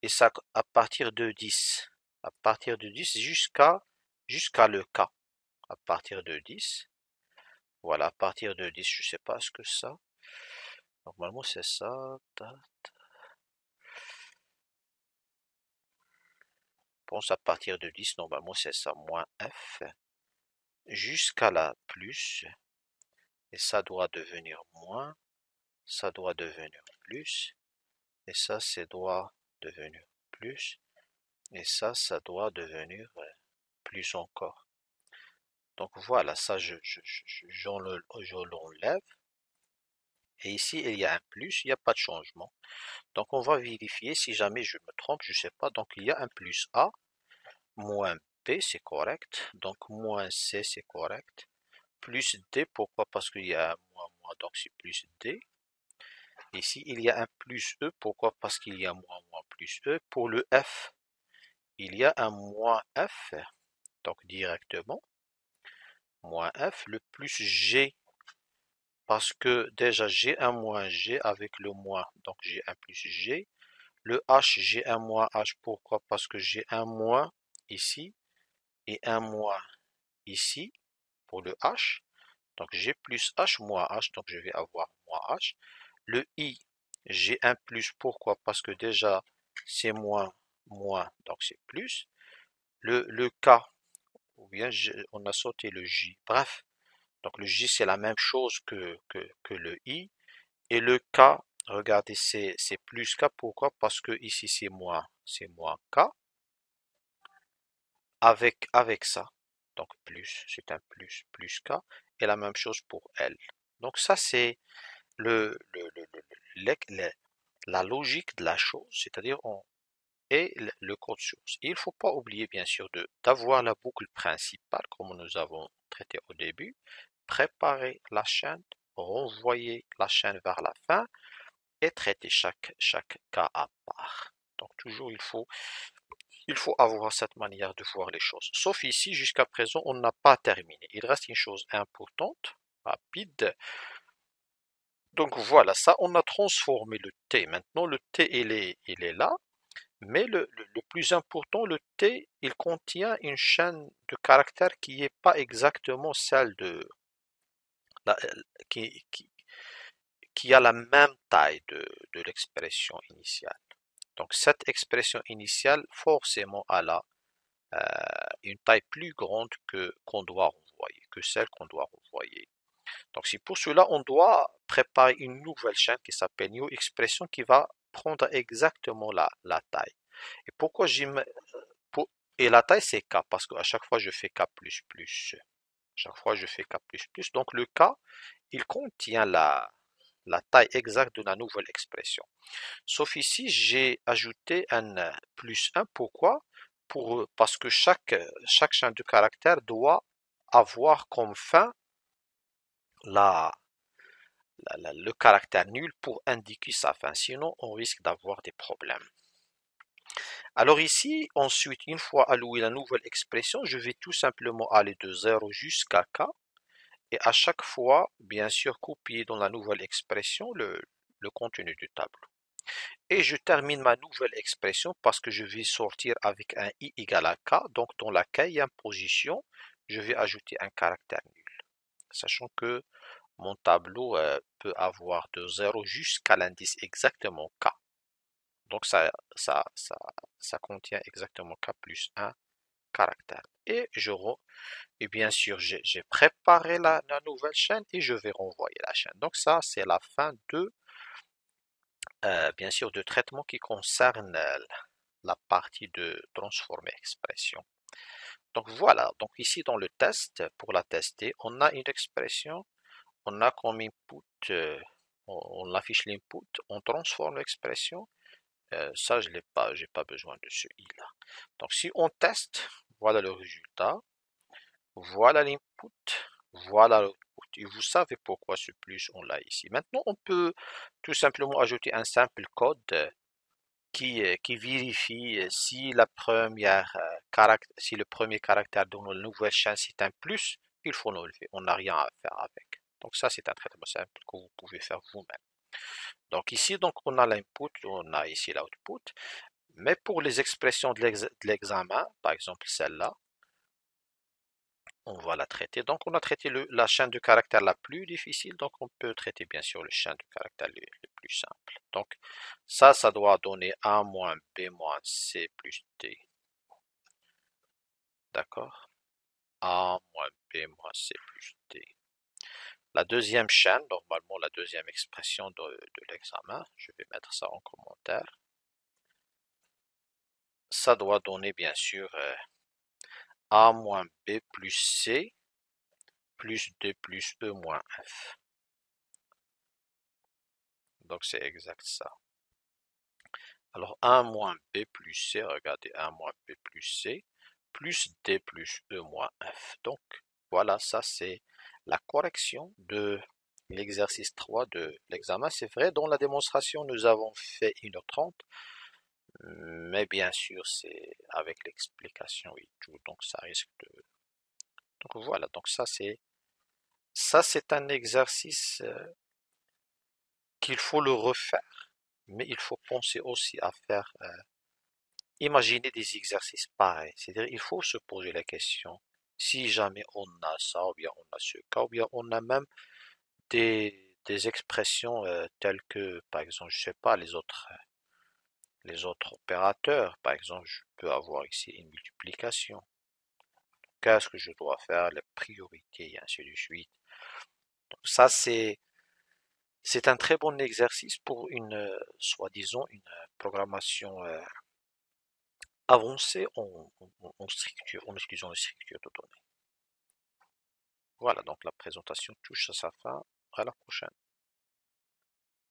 Et ça, à partir de 10. À partir de 10 jusqu'à le K. À partir de 10. Voilà, à partir de 10, je sais pas ce que ça. Normalement, c'est ça. Pense à partir de 10, normalement, c'est ça. Moins F jusqu'à la plus. Et ça doit devenir moins. Ça doit devenir plus. Et ça doit devenir plus. Et ça doit devenir plus encore. Donc voilà, ça, je l'enlève. Et ici, il y a un plus, il n'y a pas de changement. Donc on va vérifier si jamais je me trompe, je ne sais pas. Donc il y a un plus A, moins B, c'est correct. Donc moins C, c'est correct. Plus D, pourquoi? Parce qu'il y a un moins, moins, donc c'est plus D. Ici, il y a un plus E, pourquoi? Parce qu'il y a moins, moins, plus E. Pour le F, il y a un moins F, donc directement, moins F. Le plus G, parce que déjà j'ai un moins G avec le moins, donc j'ai un plus G. Le H, j'ai un moins H, pourquoi? Parce que j'ai un moins ici et un moins ici pour le H. Donc j'ai plus H, moins H, donc je vais avoir moins H. Le I, j'ai un plus, pourquoi? Parce que déjà c'est moins, moins, donc c'est plus. Le K, ou bien on a sauté le J. Bref, donc le J c'est la même chose que le I. Et le K, regardez, c'est plus K, pourquoi? Parce que ici c'est moins K. Avec ça. Donc plus, c'est un plus, plus K. Et la même chose pour L. Donc ça, c'est la logique de la chose, c'est-à-dire et le code source. Il ne faut pas oublier, bien sûr, d'avoir la boucle principale, comme nous avons traité au début, préparer la chaîne, renvoyer la chaîne vers la fin et traiter chaque cas à part. Donc toujours, il faut avoir cette manière de voir les choses. Sauf ici, jusqu'à présent, on n'a pas terminé. Il reste une chose importante, rapide. Donc voilà, ça, on a transformé le T. Maintenant, le T, il est là. Mais le plus important, le T, il contient une chaîne de caractères qui n'est pas exactement celle la- qui, qui, qui a la même taille de l'expression initiale. Donc cette expression initiale, forcément, elle a une taille plus grande que qu'on doit renvoyer, que celle qu'on doit renvoyer. Donc c'est pour cela on doit préparer une nouvelle chaîne qui s'appelle new expression qui va prendre exactement la taille. Et pourquoi pour- et la taille c'est K parce qu'à chaque fois je fais K plus plus. Chaque fois je fais K plus plus. Donc le K il contient la taille exacte de la nouvelle expression. Sauf ici, j'ai ajouté un plus 1. Pourquoi? Parce que chaque chaîne de caractères doit avoir comme fin la, le caractère nul pour indiquer sa fin. Sinon, on risque d'avoir des problèmes. Alors ici, ensuite, une fois alloué la nouvelle expression, je vais tout simplement aller de 0 jusqu'à k. Et à chaque fois, bien sûr, copier dans la nouvelle expression le contenu du tableau. Et je termine ma nouvelle expression parce que je vais sortir avec un i égale à k. Donc dans la k position, je vais ajouter un caractère nul. Sachant que mon tableau peut avoir de 0 jusqu'à l'indice exactement k. Donc ça contient exactement k plus un caractère. Et bien sûr, j'ai préparé la nouvelle chaîne et je vais renvoyer la chaîne. Donc ça, c'est la fin bien sûr, de traitement qui concerne la partie de transformer expression. Donc voilà, donc ici dans le test, pour la tester, on a une expression, on a comme input, on affiche l'input, on transforme l'expression, ça je l'ai pas, j'ai pas besoin de ce i là. Donc si on teste, voilà le résultat, voilà l'input, voilà l'output. Et vous savez pourquoi ce plus on l'a ici. Maintenant, on peut tout simplement ajouter un simple code qui vérifie si si le premier caractère de notre nouvelle chaîne c'est un plus, il faut l'enlever. On n'a rien à faire avec. Donc ça, c'est un traitement simple que vous pouvez faire vous-même. Donc ici, donc on a l'input, on a ici l'output. Mais pour les expressions de l'examen, par exemple celle-là, on va la traiter. Donc on a traité la chaîne de caractères la plus difficile, donc on peut traiter bien sûr le chaîne de caractères le plus simple. Donc ça doit donner A moins B moins C plus D. D'accord? A moins B moins C plus D. La deuxième chaîne, normalement la deuxième expression de l'examen, je vais mettre ça en commentaire. Ça doit donner bien sûr A moins B plus C plus D plus E moins F. Donc c'est exact ça. Alors 1 moins B plus C, regardez 1 moins B plus C, plus D plus E moins F. Donc voilà, ça c'est la correction de l'exercice 3 de l'examen. C'est vrai, dans la démonstration, nous avons fait 1h30, mais bien sûr, c'est avec l'explication et tout, donc ça risque de... Donc voilà, donc ça c'est un exercice qu'il faut le refaire, mais il faut penser aussi à faire imaginer des exercices pareils. C'est-à-dire, il faut se poser la question, si jamais on a ça, ou bien on a ce cas, ou bien on a même des expressions telles que, par exemple, je sais pas, les autres opérateurs, par exemple, je peux avoir ici une multiplication. Qu'est-ce que je dois faire, les priorités, et ainsi de suite. Donc ça, c'est un très bon exercice pour une, soi-disant, une programmation avancée en structure, en utilisant les structures de données. Voilà, donc la présentation touche à sa fin. À la prochaine.